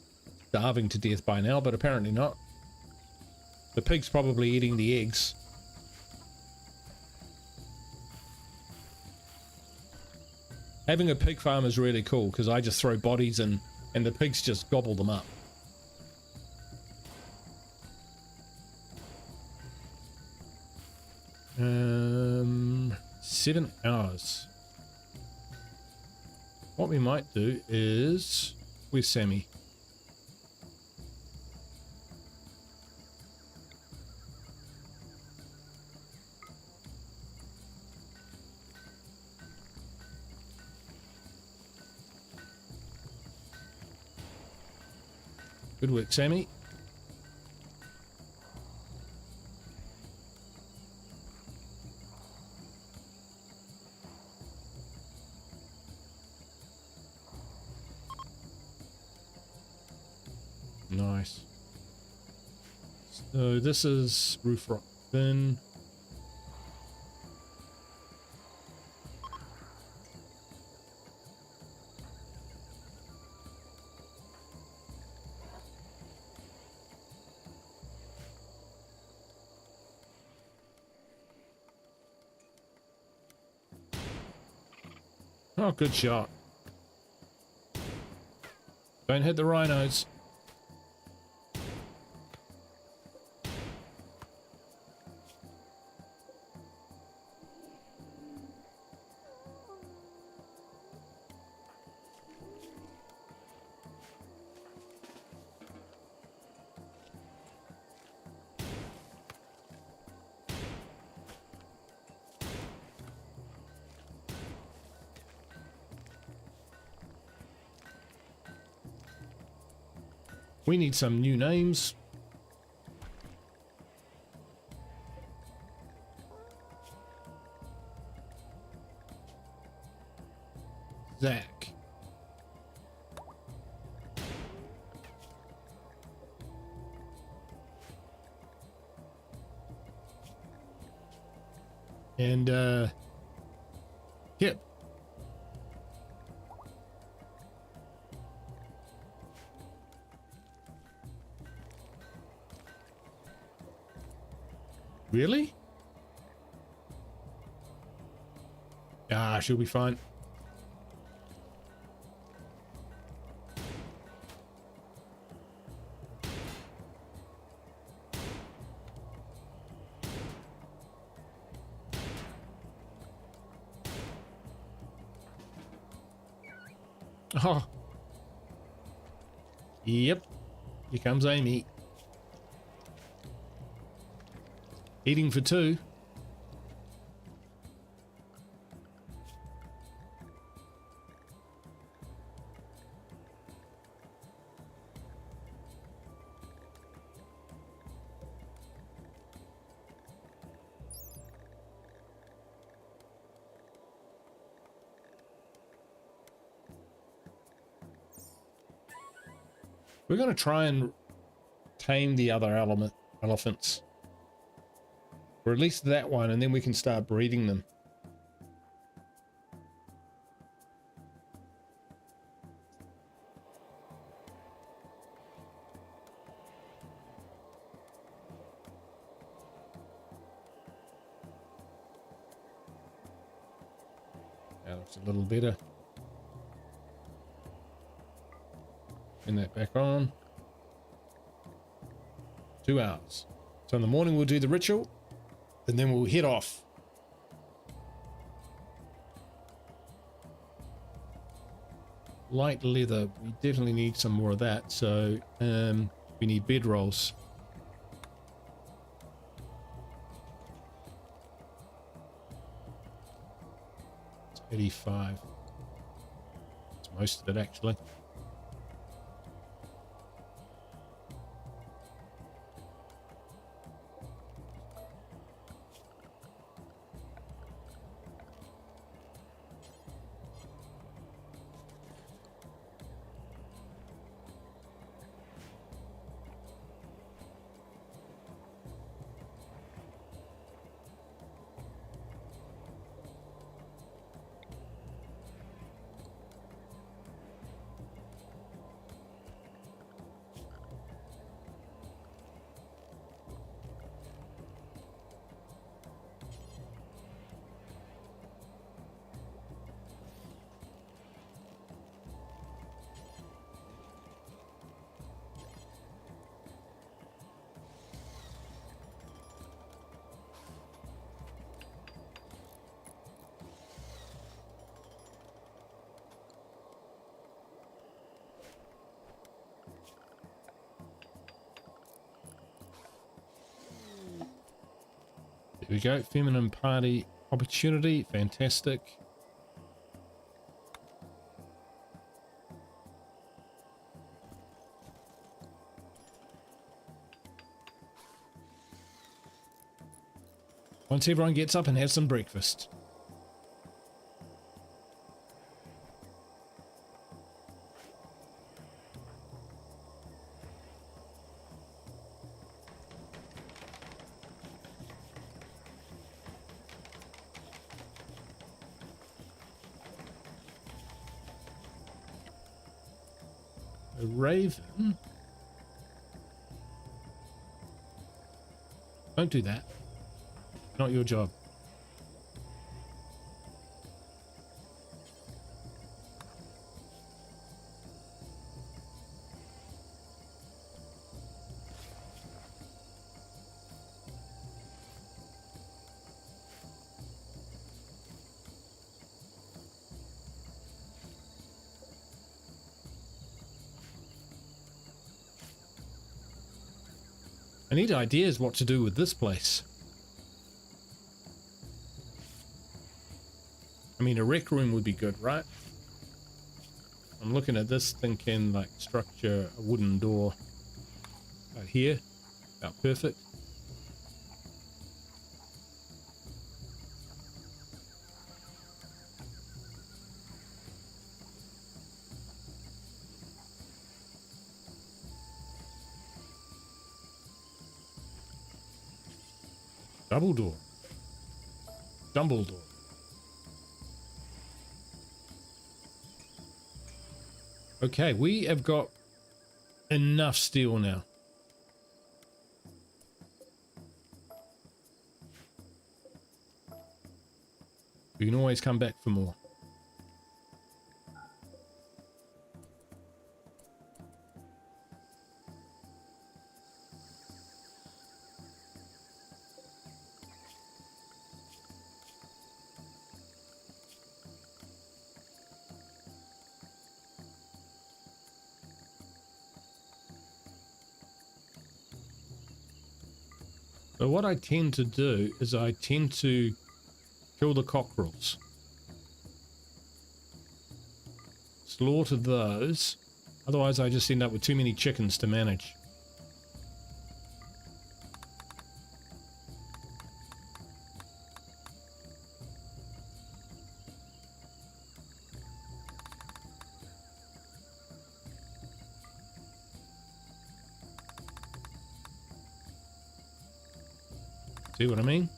starving to death by now, but apparently not. The pig's probably eating the eggs. Having a pig farm is really cool because I just throw bodies in and the pigs just gobble them up. Um, 7 hours. What we might do is... Where's Sammy? Good work, Sammy. Nice. So this is roof rock. Bin. Oh, good shot. Don't hit the rhinos. We need some new names. Zach. And Kip. Really? Ah, she'll be fine. Oh. Yep. Here comes Amy. Eating for two. We're going to try and tame the other elephants. Or at least that one, and then we can start breeding them. That looks a little better. Turn that back on. 2 hours. So in the morning we'll do the ritual, and then we'll head off. Light leather, we definitely need some more of that, so we need bedrolls. It's 85. It's most of it actually. There we go, feminine party opportunity, fantastic. Once everyone gets up and has some breakfast. A raven. Don't do that. Not your job. I need ideas what to do with this place. I mean, a rec room would be good, right? I'm looking at this thinking like structure a wooden door out here. About perfect. Double door. Dumbledore. Okay, we have got enough steel now. We can always come back for more. So what I tend to do is I tend to kill the cockerels. Slaughter those. Otherwise I just end up with too many chickens to manage. See what I mean?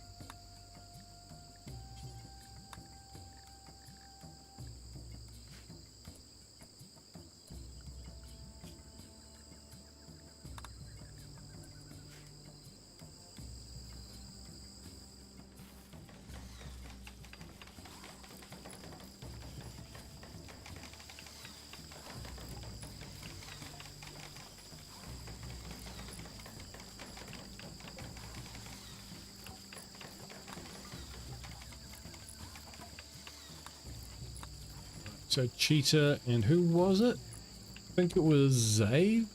So cheetah, and who was it? I think it was Zave.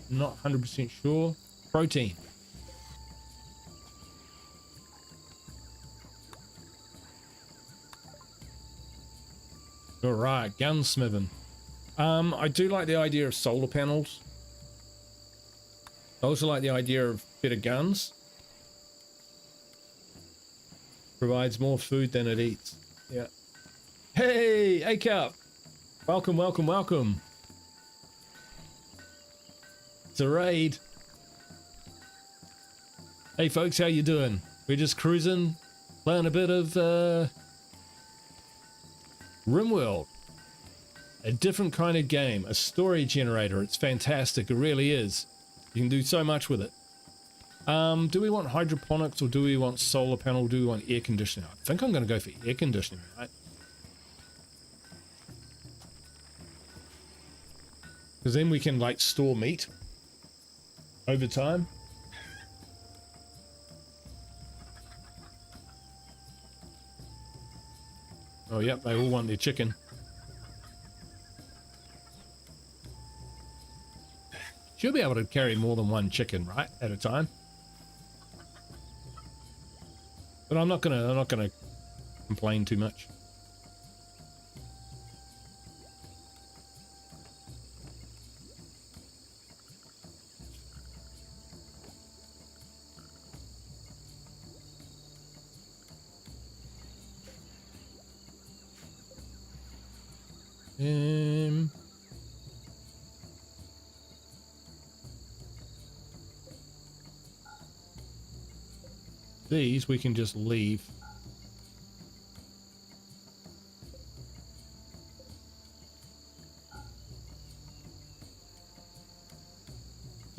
Not 100% sure. Protein. All right, gunsmithing. I do like the idea of solar panels. I also like the idea of better guns. Provides more food than it eats. Yeah. Hey, A-Cup! Welcome, welcome, welcome. It's a raid. Hey folks, how you doing? We're just cruising, playing a bit of RimWorld. A different kind of game, a story generator. It's fantastic, it really is. You can do so much with it. Do we want hydroponics or do we want solar panel? Do we want air conditioning? I think I'm going to go for air conditioning, right? Because then we can like store meat over time. Oh yep, they all want their chicken. Should be able to carry more than one chicken, right, at a time. But I'm not gonna complain too much. These we can just leave.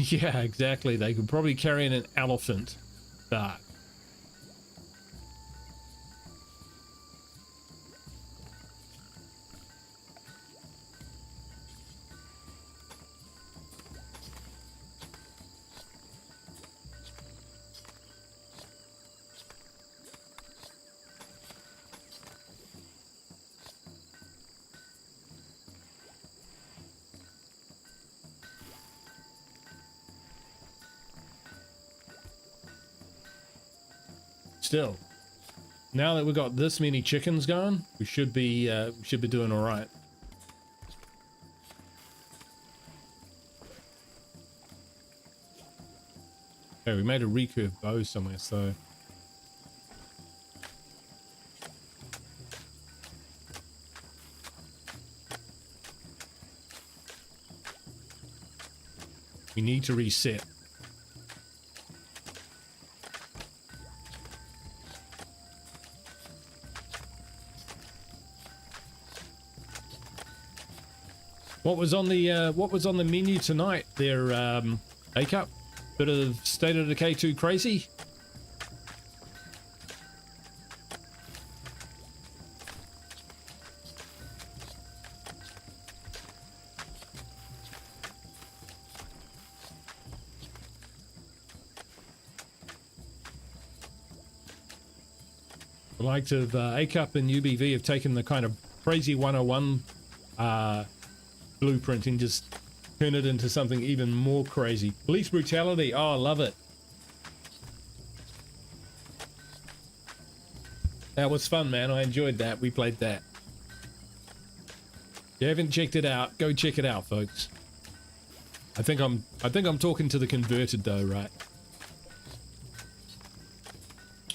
Yeah, exactly. They could probably carry in an elephant. Dark. Still, now that we've got this many chickens going, we should be doing all right. Okay, we made a recurve bow somewhere, so we need to reset. What was on the menu tonight there, A-Cup? Bit of State of Decay 2 crazy? The likes of A-Cup and UBV have taken the kind of crazy 101 blueprint and just turn it into something even more crazy. Police brutality. Oh, I love it. That was fun, man. I enjoyed that. We played that. If you haven't checked it out, go check it out, folks. I think I'm talking to the converted though, right?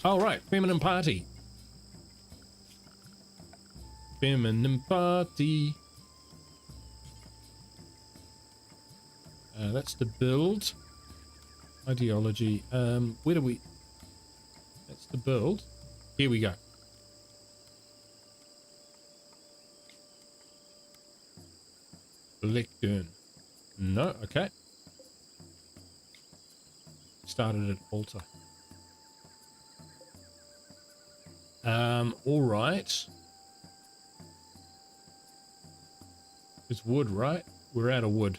Oh, right. Feminine party. Feminine party. That's the build. Ideology. Where do we... That's the build. Here we go. Lectern. No, okay. Started at altar. All right. It's wood, right? We're out of wood.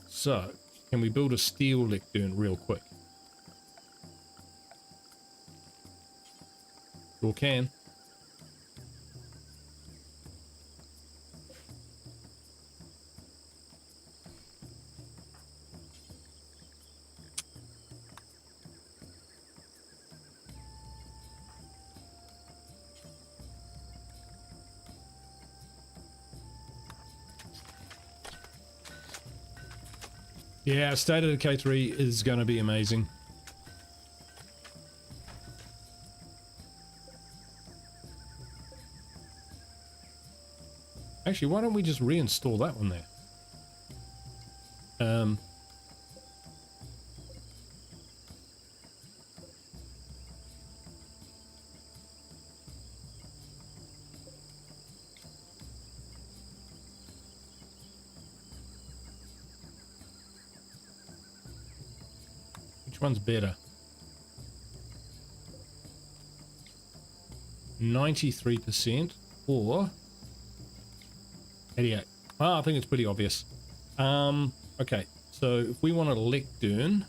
So, can we build a steel lectern real quick? Sure can. Yeah, State of Decay 3 is going to be amazing. Actually, why don't we just reinstall that one there? Which one's better? 93% or 88? Oh, I think it's pretty obvious. Okay, so if we want a lectern,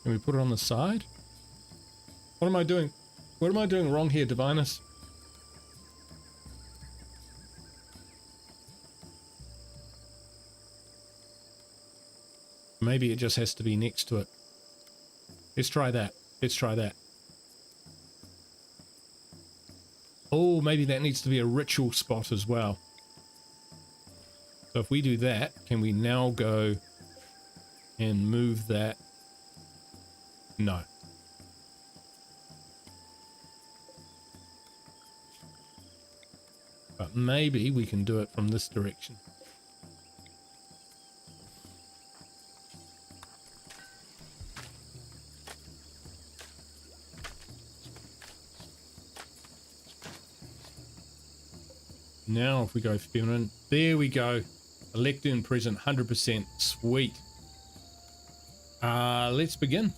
can we put it on the side? What am I doing? What am I doing wrong here, Divinus? Maybe it just has to be next to it. Let's try that. Let's try that. Oh, maybe that needs to be a ritual spot as well. So if we do that, can we now go and move that? No. But maybe we can do it from this direction. Now if we go feminine, there we go. A lectern present, 100%. Sweet. Let's begin.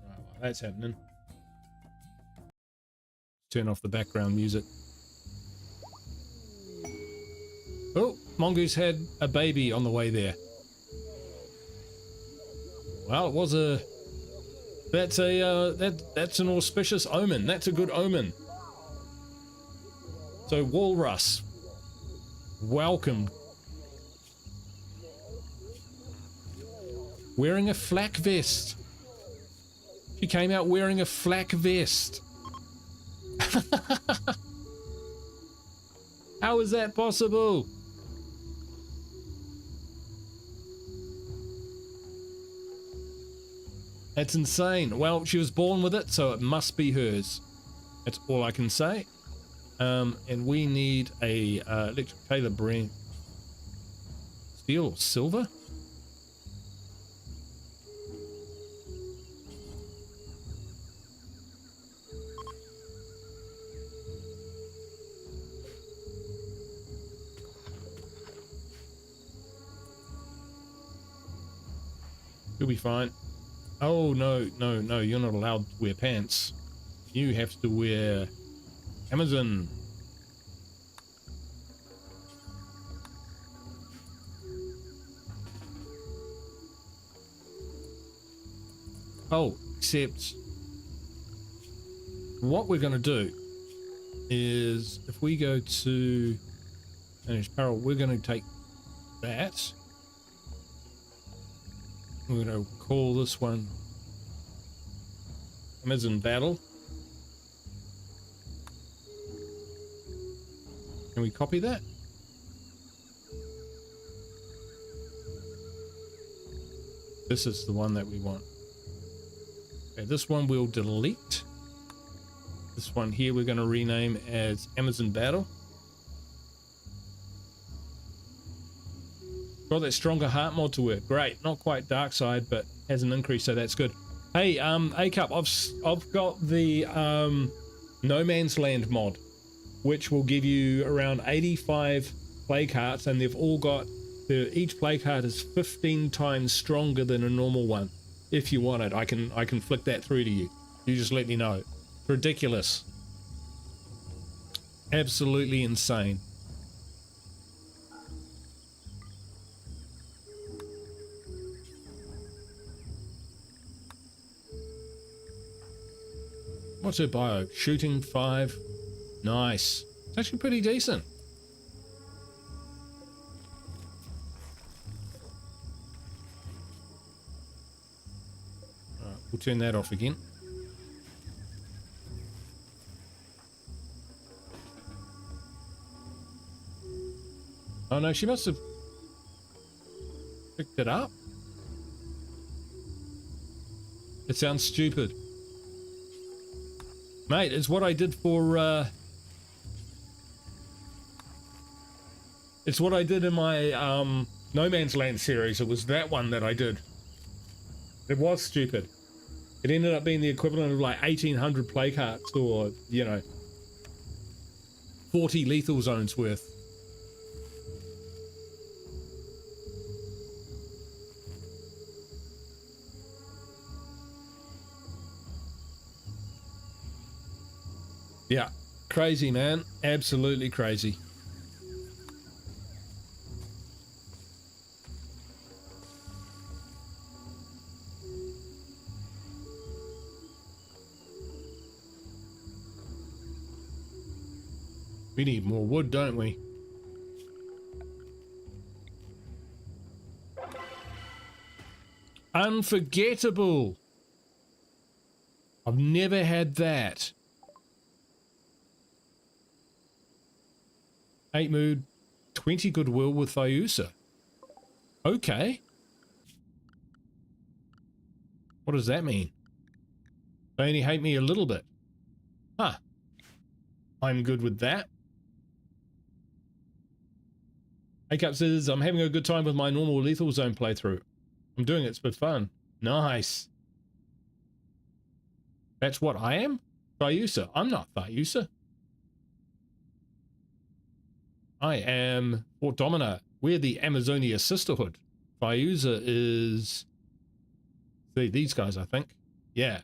Well, that's happening. Turn off the background music. Oh, Mongoose had a baby on the way there. Well, it was a... That's an auspicious omen. That's a good omen. So, Walrus, welcome. Wearing a flak vest. She came out wearing a flak vest. How is that possible? That's insane. Well, she was born with it, so it must be hers. That's all I can say. And we need a electric tailor brand. Steel or silver? You'll be fine. Oh, no, you're not allowed to wear pants. You have to wear Amazon. Oh, except what we're going to do is if we go to Vanish Apparel, we're going to take that. We're going to call this one Amazon Battle. Can we copy that? This is the one that we want. Okay, this one we'll delete. This one here we're going to rename as Amazon Battle. Got that stronger heart mod to work. Great. Not quite dark side, but has an increase, so that's good. Hey, A-Cup, I've got the No Man's Land mod, which will give you around 85 play cards, and they've all got each play card is 15 times stronger than a normal one. If you want it, I can flick that through to you. You just let me know. Ridiculous. Absolutely insane. What's her bio? Shooting 5. Nice. It's actually pretty decent. Alright, we'll turn that off again. Oh no, she must have picked it up. It sounds stupid. Mate, it's what I did for, it's what I did in my, No Man's Land series. It was that one that I did. It was stupid. It ended up being the equivalent of like 1,800 play cards or, you know, 40 lethal zones worth. Yeah, crazy, man. Absolutely crazy. We need more wood, don't we? Unforgettable. I've never had that. 8 mood, 20 goodwill with Thyusa. Okay. What does that mean? They only hate me a little bit. Huh. I'm good with that. A-Cup says, I'm having a good time with my normal lethal zone playthrough. I'm doing it. It's been fun. Nice. That's what I am? Thyusa. I'm not Thyusa. I am Fort Domina. We're the Amazonia Sisterhood. Thyusa is these guys, I think. Yeah.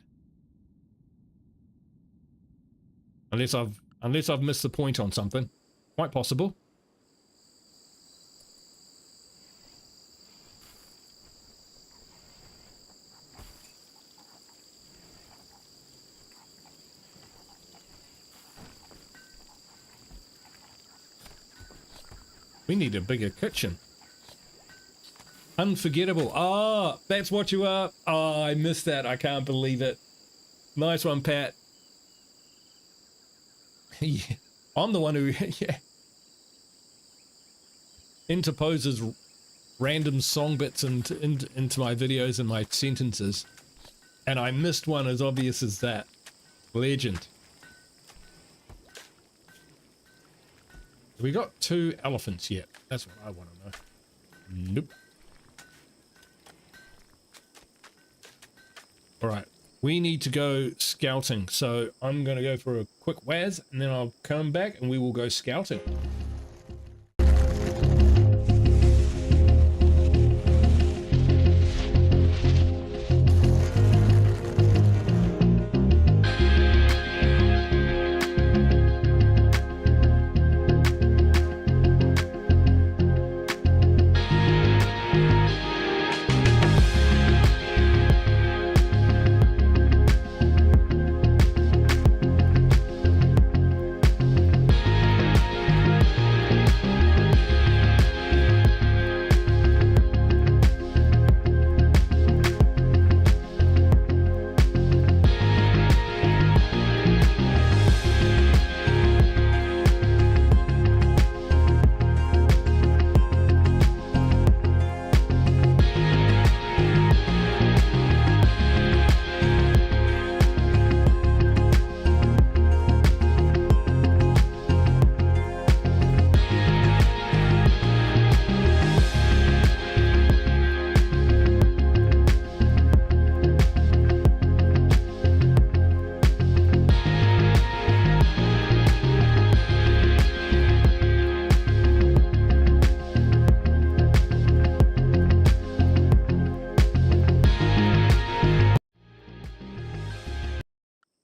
Unless I've missed the point on something. Quite possible. We need a bigger kitchen. Unforgettable. Ah, that's what you are. Oh, I missed that. I can't believe it. Nice one, Pat. Yeah, I'm the one who yeah, interposes random song bits into my videos and my sentences. And I missed one as obvious as that. Legend. We got 2 elephants yet. That's what I want to know. Nope. All right. We need to go scouting. So I'm going to go for a quick waz and then I'll come back and we will go scouting.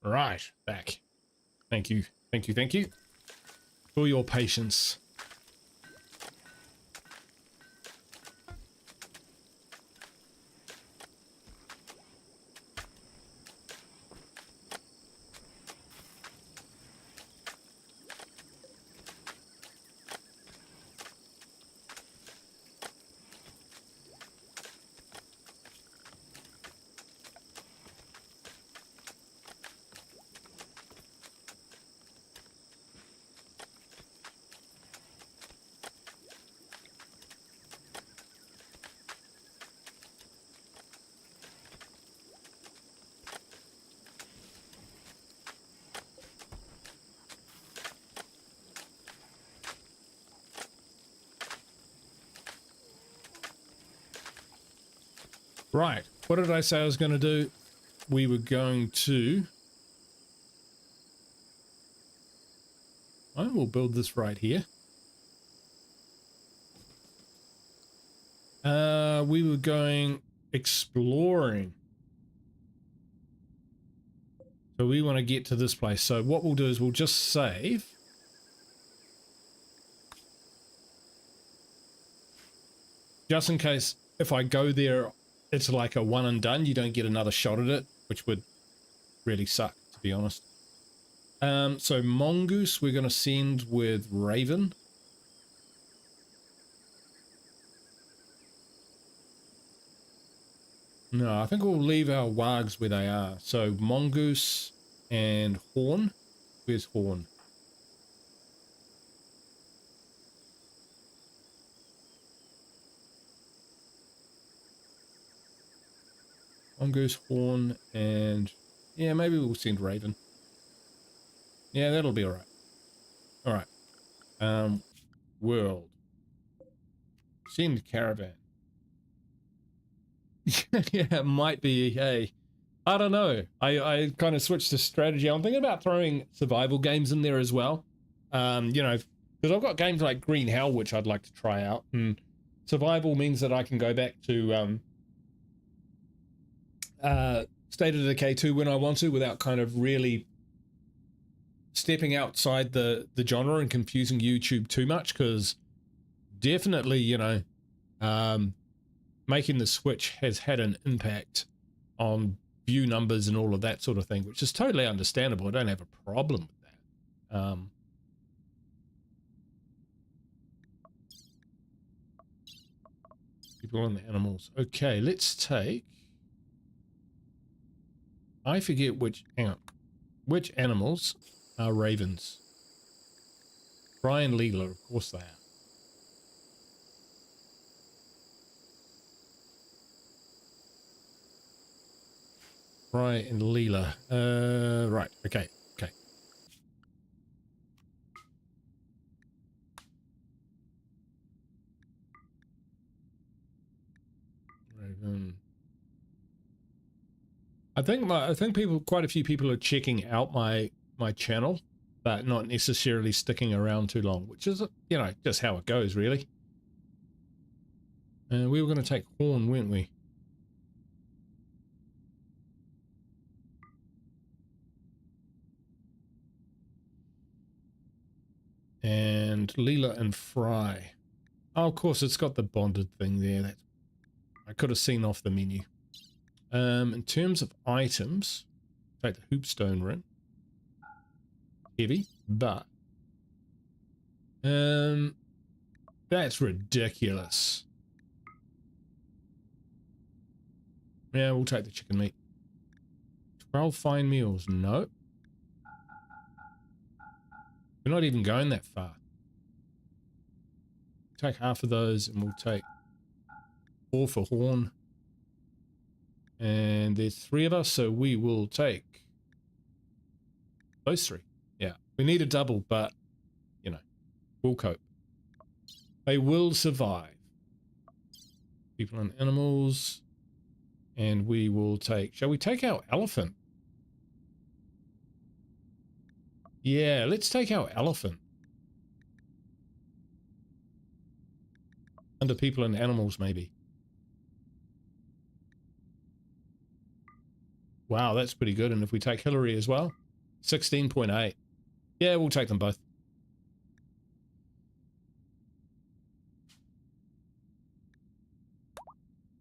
Right, back. Thank you, thank you, thank you for your patience. Right, what did I say I was going to do? We were going to... I will build this right here. We were going exploring. So we want to get to this place. So what we'll do is we'll just save. Just in case if I go there, it's like a one and done. You don't get another shot at it, which would really suck, to be honest. So Mongoose, we're going to send with Raven. No, I think we'll leave our wargs where they are. So Mongoose and Horn. Where's Horn? Mongoose, Horn, and yeah, maybe we'll send Raven. Yeah, that'll be all right. All right. World. Send caravan. Yeah, it might be. Hey, I don't know. I kind of switched to strategy. I'm thinking about throwing survival games in there as well. You know, because I've got games like Green Hell, which I'd like to try out, and survival means that I can go back to State of Decay 2 when I want to, without kind of really stepping outside the genre and confusing YouTube too much. Because definitely, you know, making the switch has had an impact on view numbers and all of that sort of thing, which is totally understandable. I don't have a problem with that. People and the animals. Okay, let's take... I forget which... Hang on. Which animals are ravens? Fry and Leela, of course they are. Fry and Leela. Right, okay, okay. Raven. I think quite a few people are checking out my channel, but not necessarily sticking around too long, which is, you know, just how it goes, really. We were going to take Horn, weren't we? And Leela and Fry. Oh, of course, it's got the bonded thing there. That I could have seen off the menu. In terms of items, take the hoopstone ring. Heavy, but that's ridiculous. Yeah, we'll take the chicken meat. 12 fine meals. No. We're not even going that far. Take half of those and we'll take 4 for Horn. And there's 3 of us, so we will take those 3. Yeah, we need a double, but, you know, we'll cope. They will survive. People and animals. And we will take... Shall we take our elephant? Yeah, let's take our elephant. Under people and animals, maybe. Wow, that's pretty good. And if we take Hillary as well, 16.8. Yeah, we'll take them both.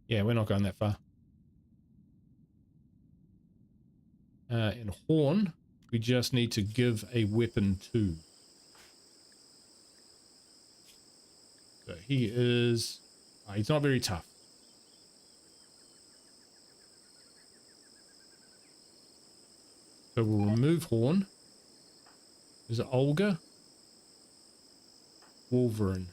Yeah, we're not going that far. And Horn, we just need to give a weapon to. So he is... he's not very tough. So we'll remove Horn. Is it Olga? Wolverine.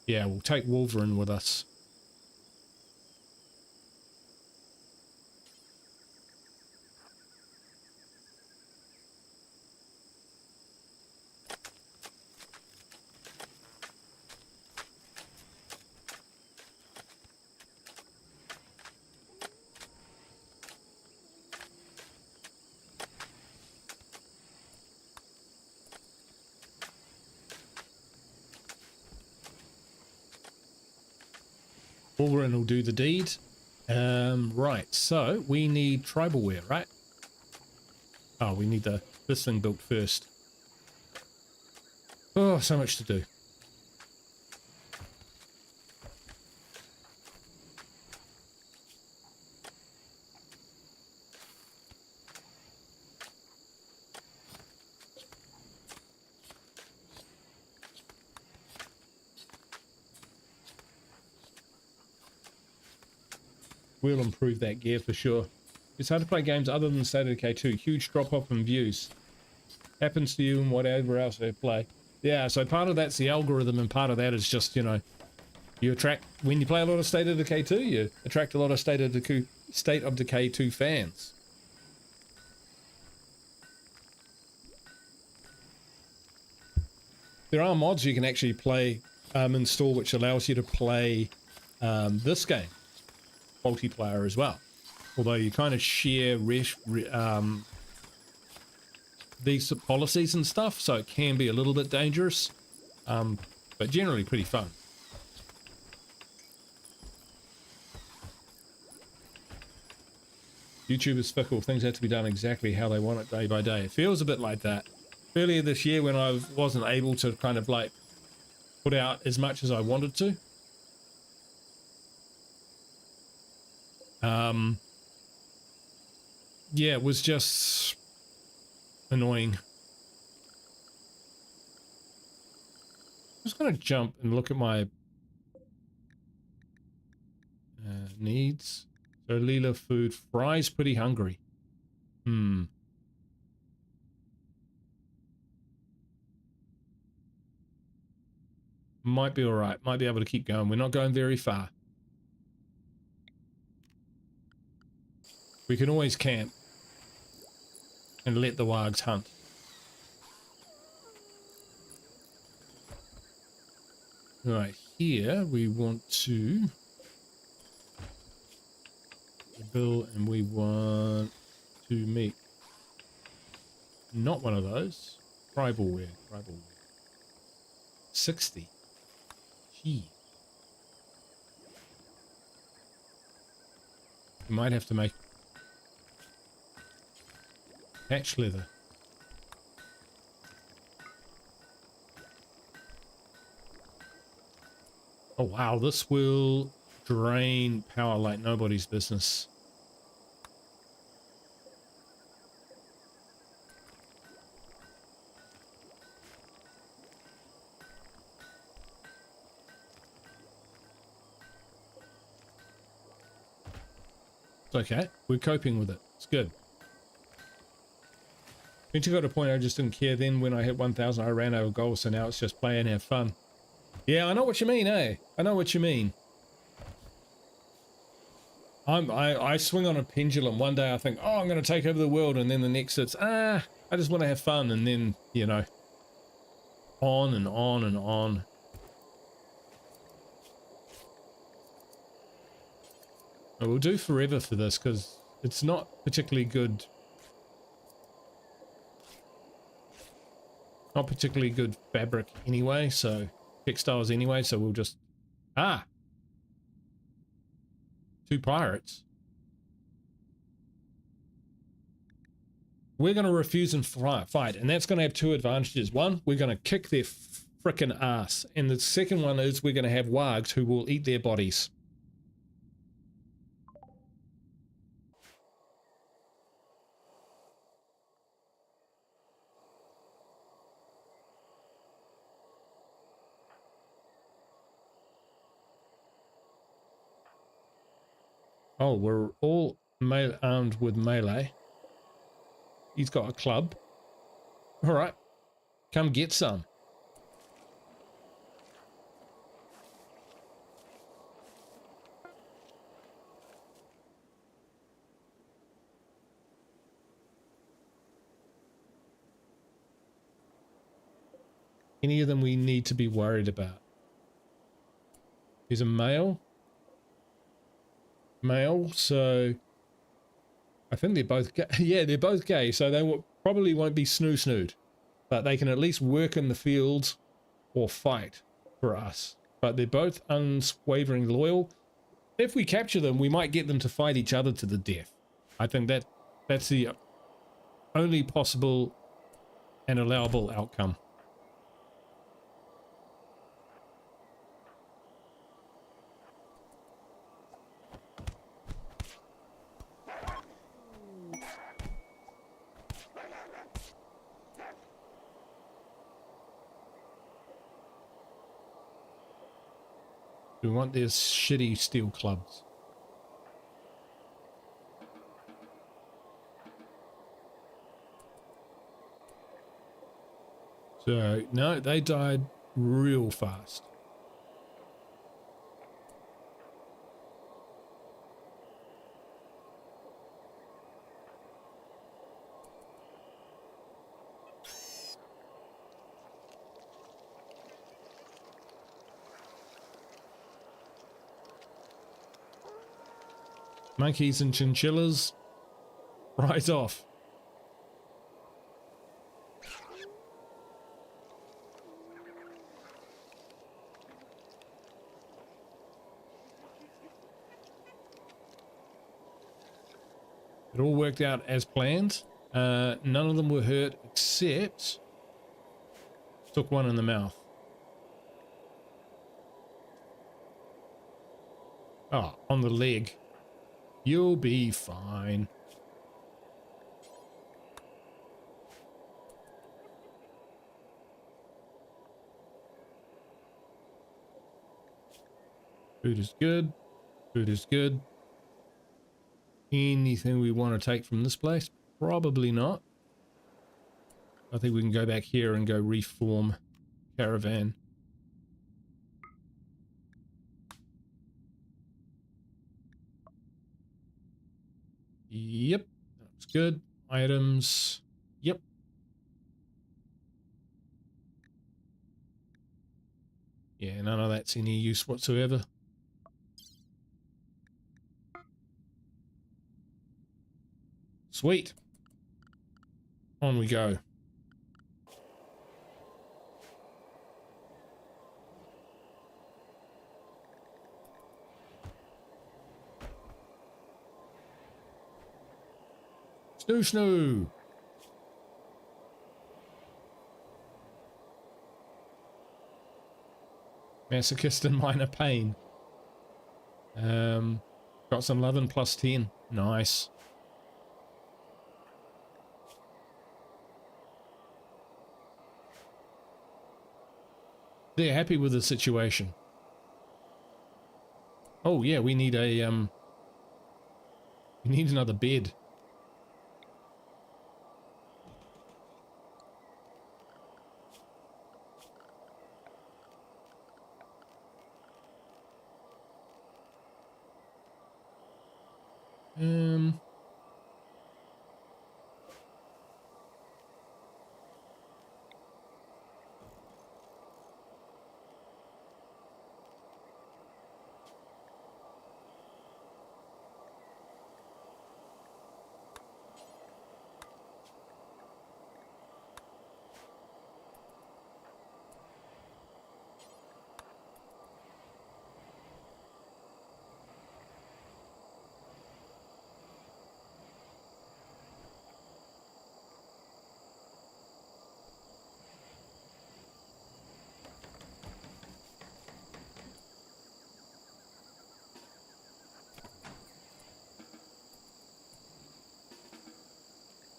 Yeah, we'll take Wolverine with us. Wolverine will do the deed. Right, so we need tribal wear, right? Oh, we need this thing built first. Oh, so much to do. We'll improve that gear for sure. It's hard to play games other than State of Decay 2. Huge drop off in views. Happens to you and whatever else they play. Yeah, so part of that's the algorithm and part of that is just, you know, you attract, when you play a lot of State of Decay 2, you attract a lot of State of Decay 2 fans. There are mods you can actually play, install, which allows you to play this game multiplayer as well. Although you kind of share these policies and stuff, so it can be a little bit dangerous, but generally pretty fun. YouTube is fickle. Things have to be done exactly how they want it day by day. It feels a bit like that. Earlier this year when I wasn't able to kind of like put out as much as I wanted to. Yeah, it was just annoying. I'm just going to jump and look at my needs. So Leela food. Fry's pretty hungry. Might be alright. Might be able to keep going. We're not going very far. We can always camp and let the wargs hunt. Right, here we want to build, and we want to make not one of those. Tribalware. 60. Gee. We might have to make patch leather. Oh wow, this will drain power like nobody's business. It's okay, we're coping with it. It's good. Eventually got to a point I just didn't care. Then when I hit 1,000 I ran out of goals, so now it's just play and have fun. Yeah, I know what you mean, eh? I know what you mean. I swing on a pendulum. One day I think, oh, I'm going to take over the world, and then the next it's, I just want to have fun, and then, you know, on and on and on. I will do forever for this, because it's not particularly good. Not particularly good fabric anyway, so textiles anyway, so we'll just... Two pirates. We're going to refuse and fight, and that's going to have two advantages. One, we're going to kick their frickin' ass, and the second one is we're going to have wargs who will eat their bodies. Oh, we're all armed with melee. He's got a club. All right, come get some. Any of them we need to be worried about? He's a male. So I think they're both gay. Yeah, they're both gay, so they probably won't be snoo-snooed, but they can at least work in the fields or fight for us. But they're both unwavering loyal. If we capture them, we might get them to fight each other to the death. I think that's the only possible and allowable outcome. We want these shitty steel clubs. So, no, they died real fast. Monkeys and chinchillas. Right off. It all worked out as planned. None of them were hurt except took one in the mouth. Oh, on the leg. You'll be fine. Food is good. Food is good. Anything we want to take from this place? Probably not. I think we can go back here and go reform caravan. Yep, that's good. Items. Yep. Yeah, none of that's any use whatsoever. Sweet. On we go. Snoo. Masochist and minor pain. Got some 11 plus 10. Nice. They're happy with the situation. Oh yeah, we need a we need another bed.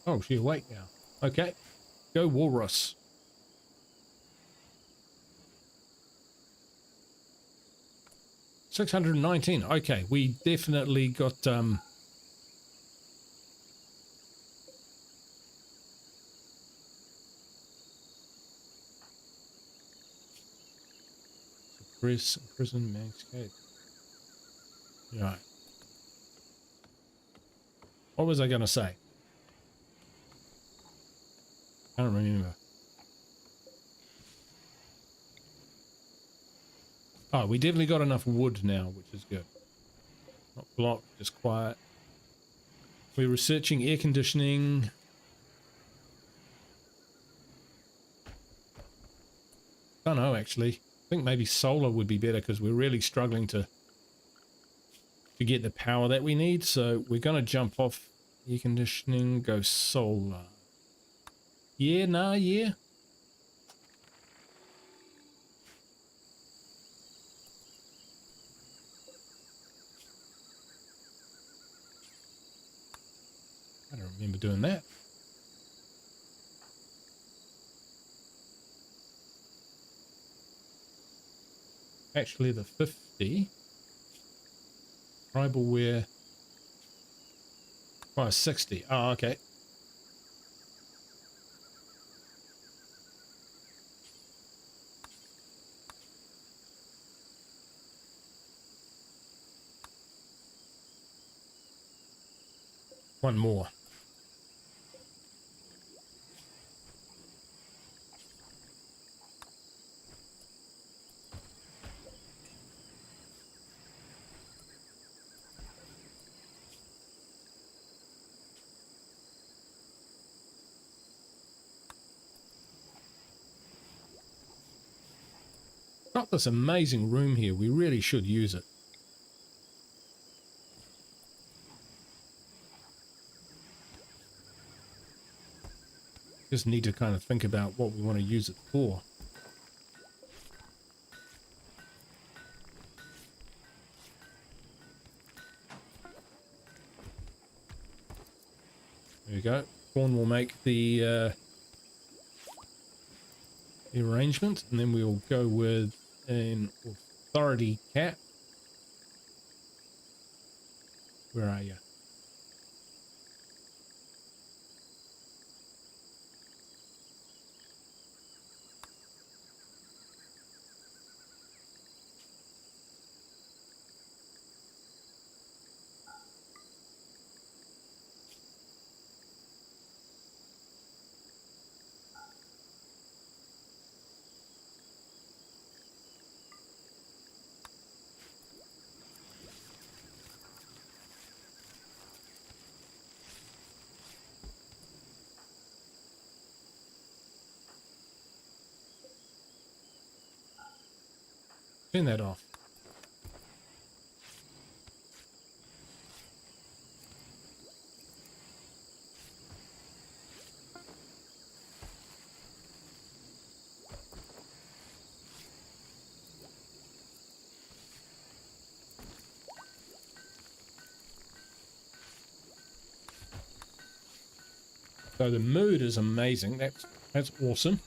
Oh, she's awake now. Okay. Go Walrus. $619. Okay, we definitely got suppress prison max escape. Right. What was I gonna say? I don't remember. Oh, we definitely got enough wood now, which is good. Not blocked, just quiet. We're researching air conditioning. Don't know, actually. I think maybe solar would be better because we're really struggling to get the power that we need. So we're going to jump off air conditioning, go solar. Yeah, nah, yeah. I don't remember doing that. Actually, the 50. Tribal wear. Oh, 60. Oh, okay. One more. Got this amazing room here. We really should use it. Just need to kind of think about what we want to use it for. There we go. Fawn will make the arrangement, and then we'll go with an authority cat. Where are you? Turn that off. So the mood is amazing. That's awesome.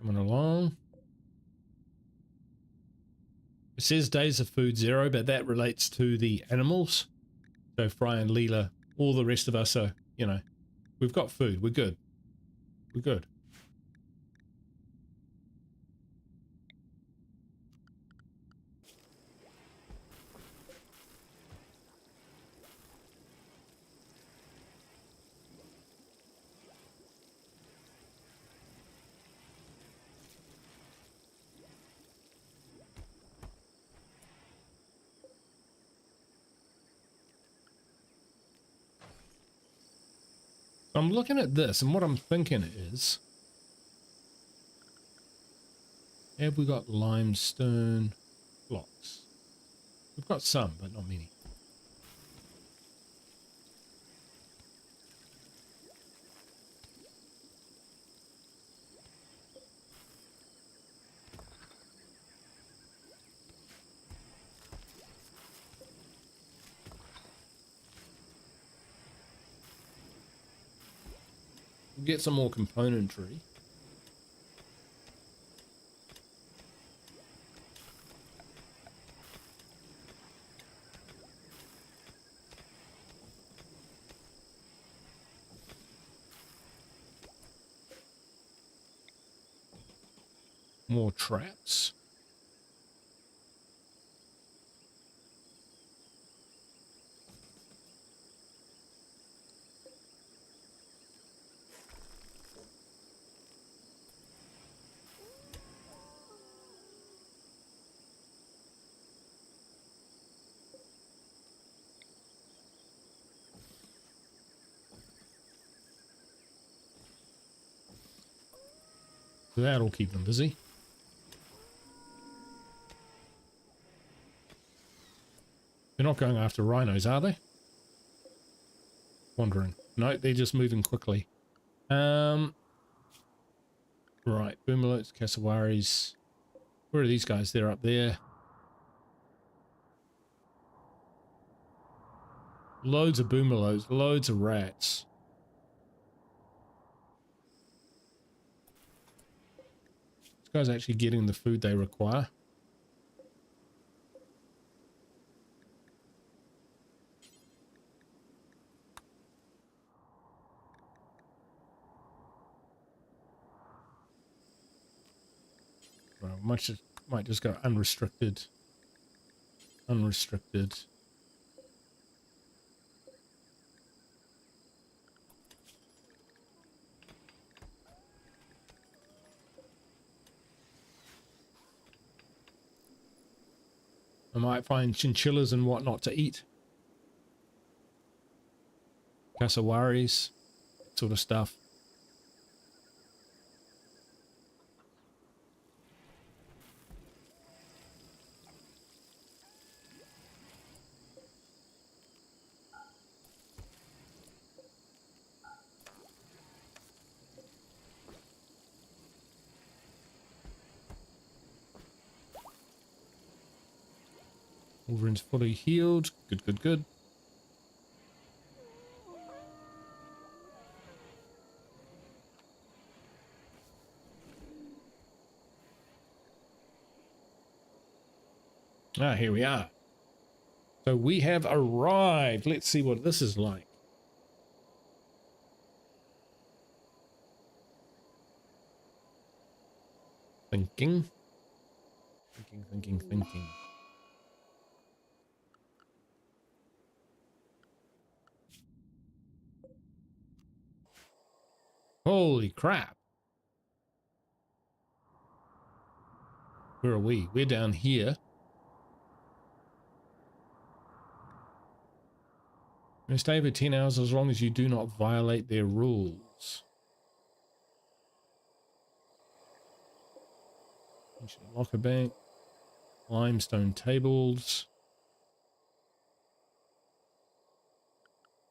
Coming along. It says days of food 0, but that relates to the animals. So Fry and Leela, all the rest of us are, you know, we've got food. We're good. We're good. I'm looking at this, and what I'm thinking is, have we got limestone blocks? We've got some, but not many. We'll get some more componentry. More traps. That'll keep them busy. They're not going after rhinos, are they? Wandering. No, they're just moving quickly. Right, Boomalotes, Cassawaris. Where are these guys? They're up there. Loads of Boomalotes, loads of rats. This guy's actually getting the food they require. Well, might just go unrestricted. Unrestricted. might find chinchillas and whatnot to eat. Cassowaries, that sort of stuff. Wolverine's fully healed. Good, good, good. Ah, here we are. So we have arrived. Let's see what this is like. Thinking. Thinking. Holy crap. Where are we? We're down here. You stay for 10 hours as long as you do not violate their rules. Ancient locker bank. Limestone tables.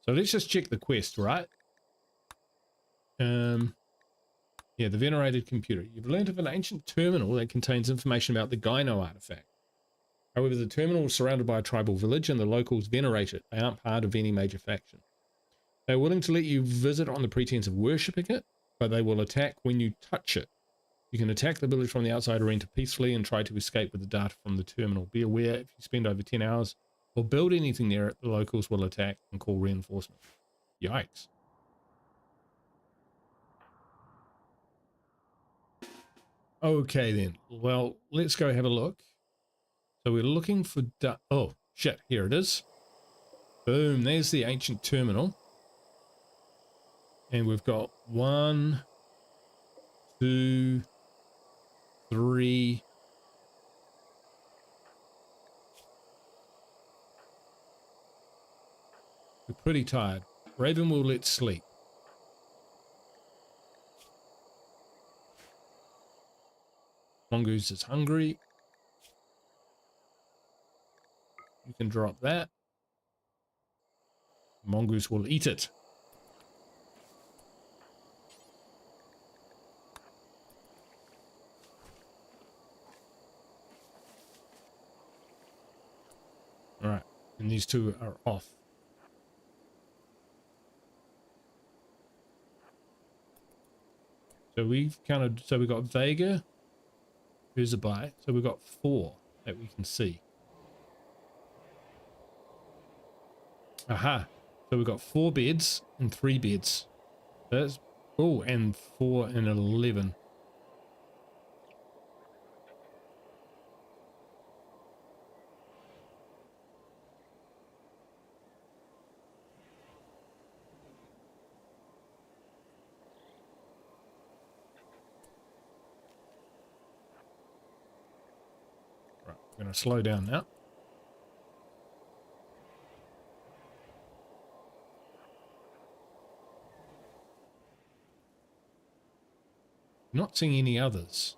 So let's just check the quest, right? Yeah, the venerated computer. You've learned of an ancient terminal that contains information about the Gyno artifact. However, the terminal is surrounded by a tribal village and the locals venerate it. They aren't part of any major faction. They're willing to let you visit on the pretense of worshipping it, but they will attack when you touch it. You can attack the village from the outside or enter peacefully and try to escape with the data from the terminal. Be aware, if you spend over 10 hours or build anything near it, the locals will attack and call reinforcements. Yikes. Okay then, well, let's go have a look. So we're looking for, oh shit, here it is. Boom, there's the ancient terminal. And we've got 1, 2, 3. We're pretty tired. Raven will let sleep. Mongoose is hungry. You can drop that. Mongoose will eat it. All right, and these two are off. So we've we got Vega, who's a buy. So we've got 4 that we can see. Aha. So we've got 4 beds and 3 beds. That's, oh, and 4 and 11. Right, I'm going to slow down now. Not seeing any others.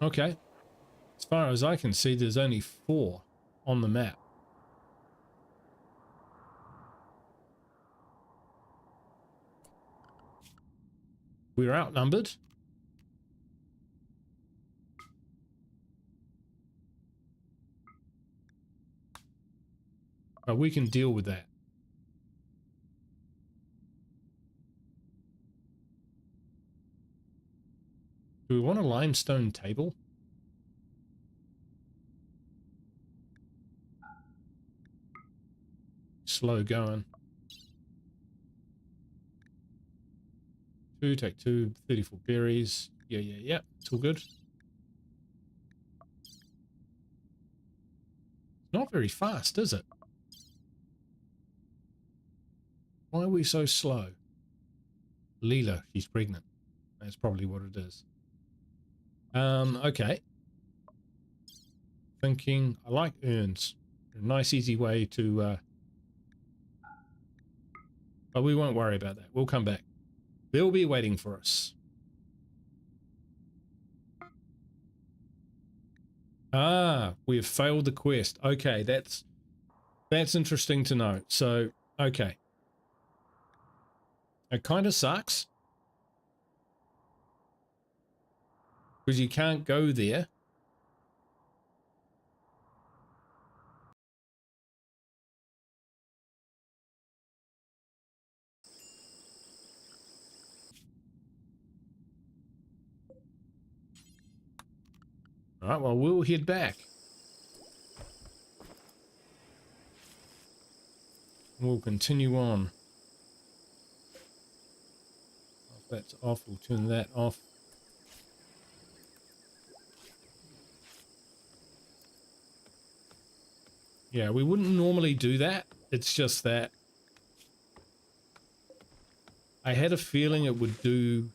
Okay. As far as I can see, there's only 4 on the map. We're outnumbered. But we can deal with that. Do we want a limestone table? Slow going. 2, take 2, 34 berries. Yeah. It's all good. Not very fast, is it? Why are we so slow? Leela, she's pregnant. That's probably what it is. Okay. Thinking, I like urns. A nice easy way to but we won't worry about that. We'll come back. They'll be waiting for us. Ah, we have failed the quest. Okay, that's interesting to know. So, okay. It kind of sucks. Because you can't go there. All right, well, we'll head back. We'll continue on. If that's off, we'll turn that off. Yeah, we wouldn't normally do that. It's just that I had a feeling it would do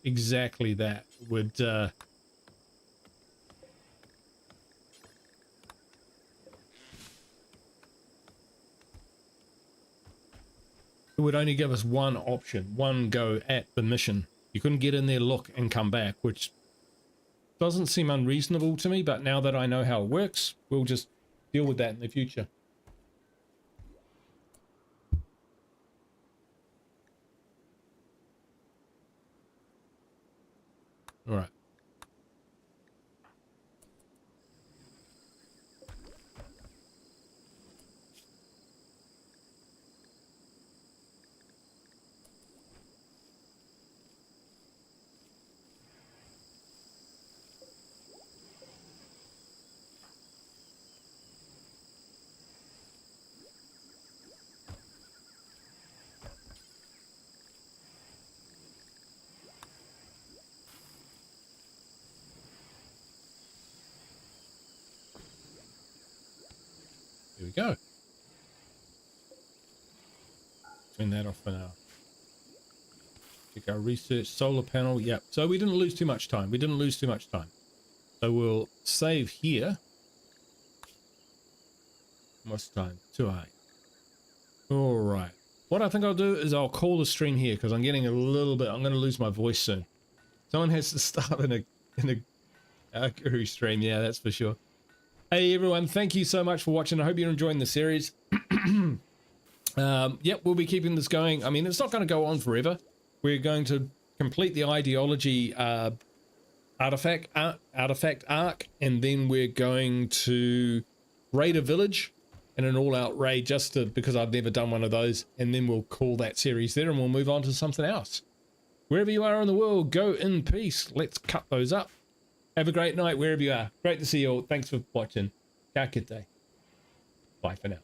exactly that. It would it would only give us one option, one go at the mission. You couldn't get in there, look, and come back, which doesn't seem unreasonable to me, but now that I know how it works, we'll just deal with that in the future. All right. Here we go. Turn that off for now. Check our research, solar panel. Yep. So we didn't lose too much time. So we'll save here. What's the time? 2:08. All right. What I think I'll do is I'll call the stream here because I'm getting a little bit. I'm going to lose my voice soon. Someone has to start in a guru stream. Yeah, that's for sure. Hey everyone, thank you so much for watching. I hope you're enjoying the series. Yep, we'll be keeping this going. I mean, it's not going to go on forever. We're going to complete the ideology artifact arc, and then we're going to raid a village in an all-out raid because I've never done one of those, and then we'll call that series there and we'll move on to something else. Wherever you are in the world, go in peace. Let's cut those up. Have a great night wherever you are. Great to see you all. Thanks for watching. Ka kite. Bye for now.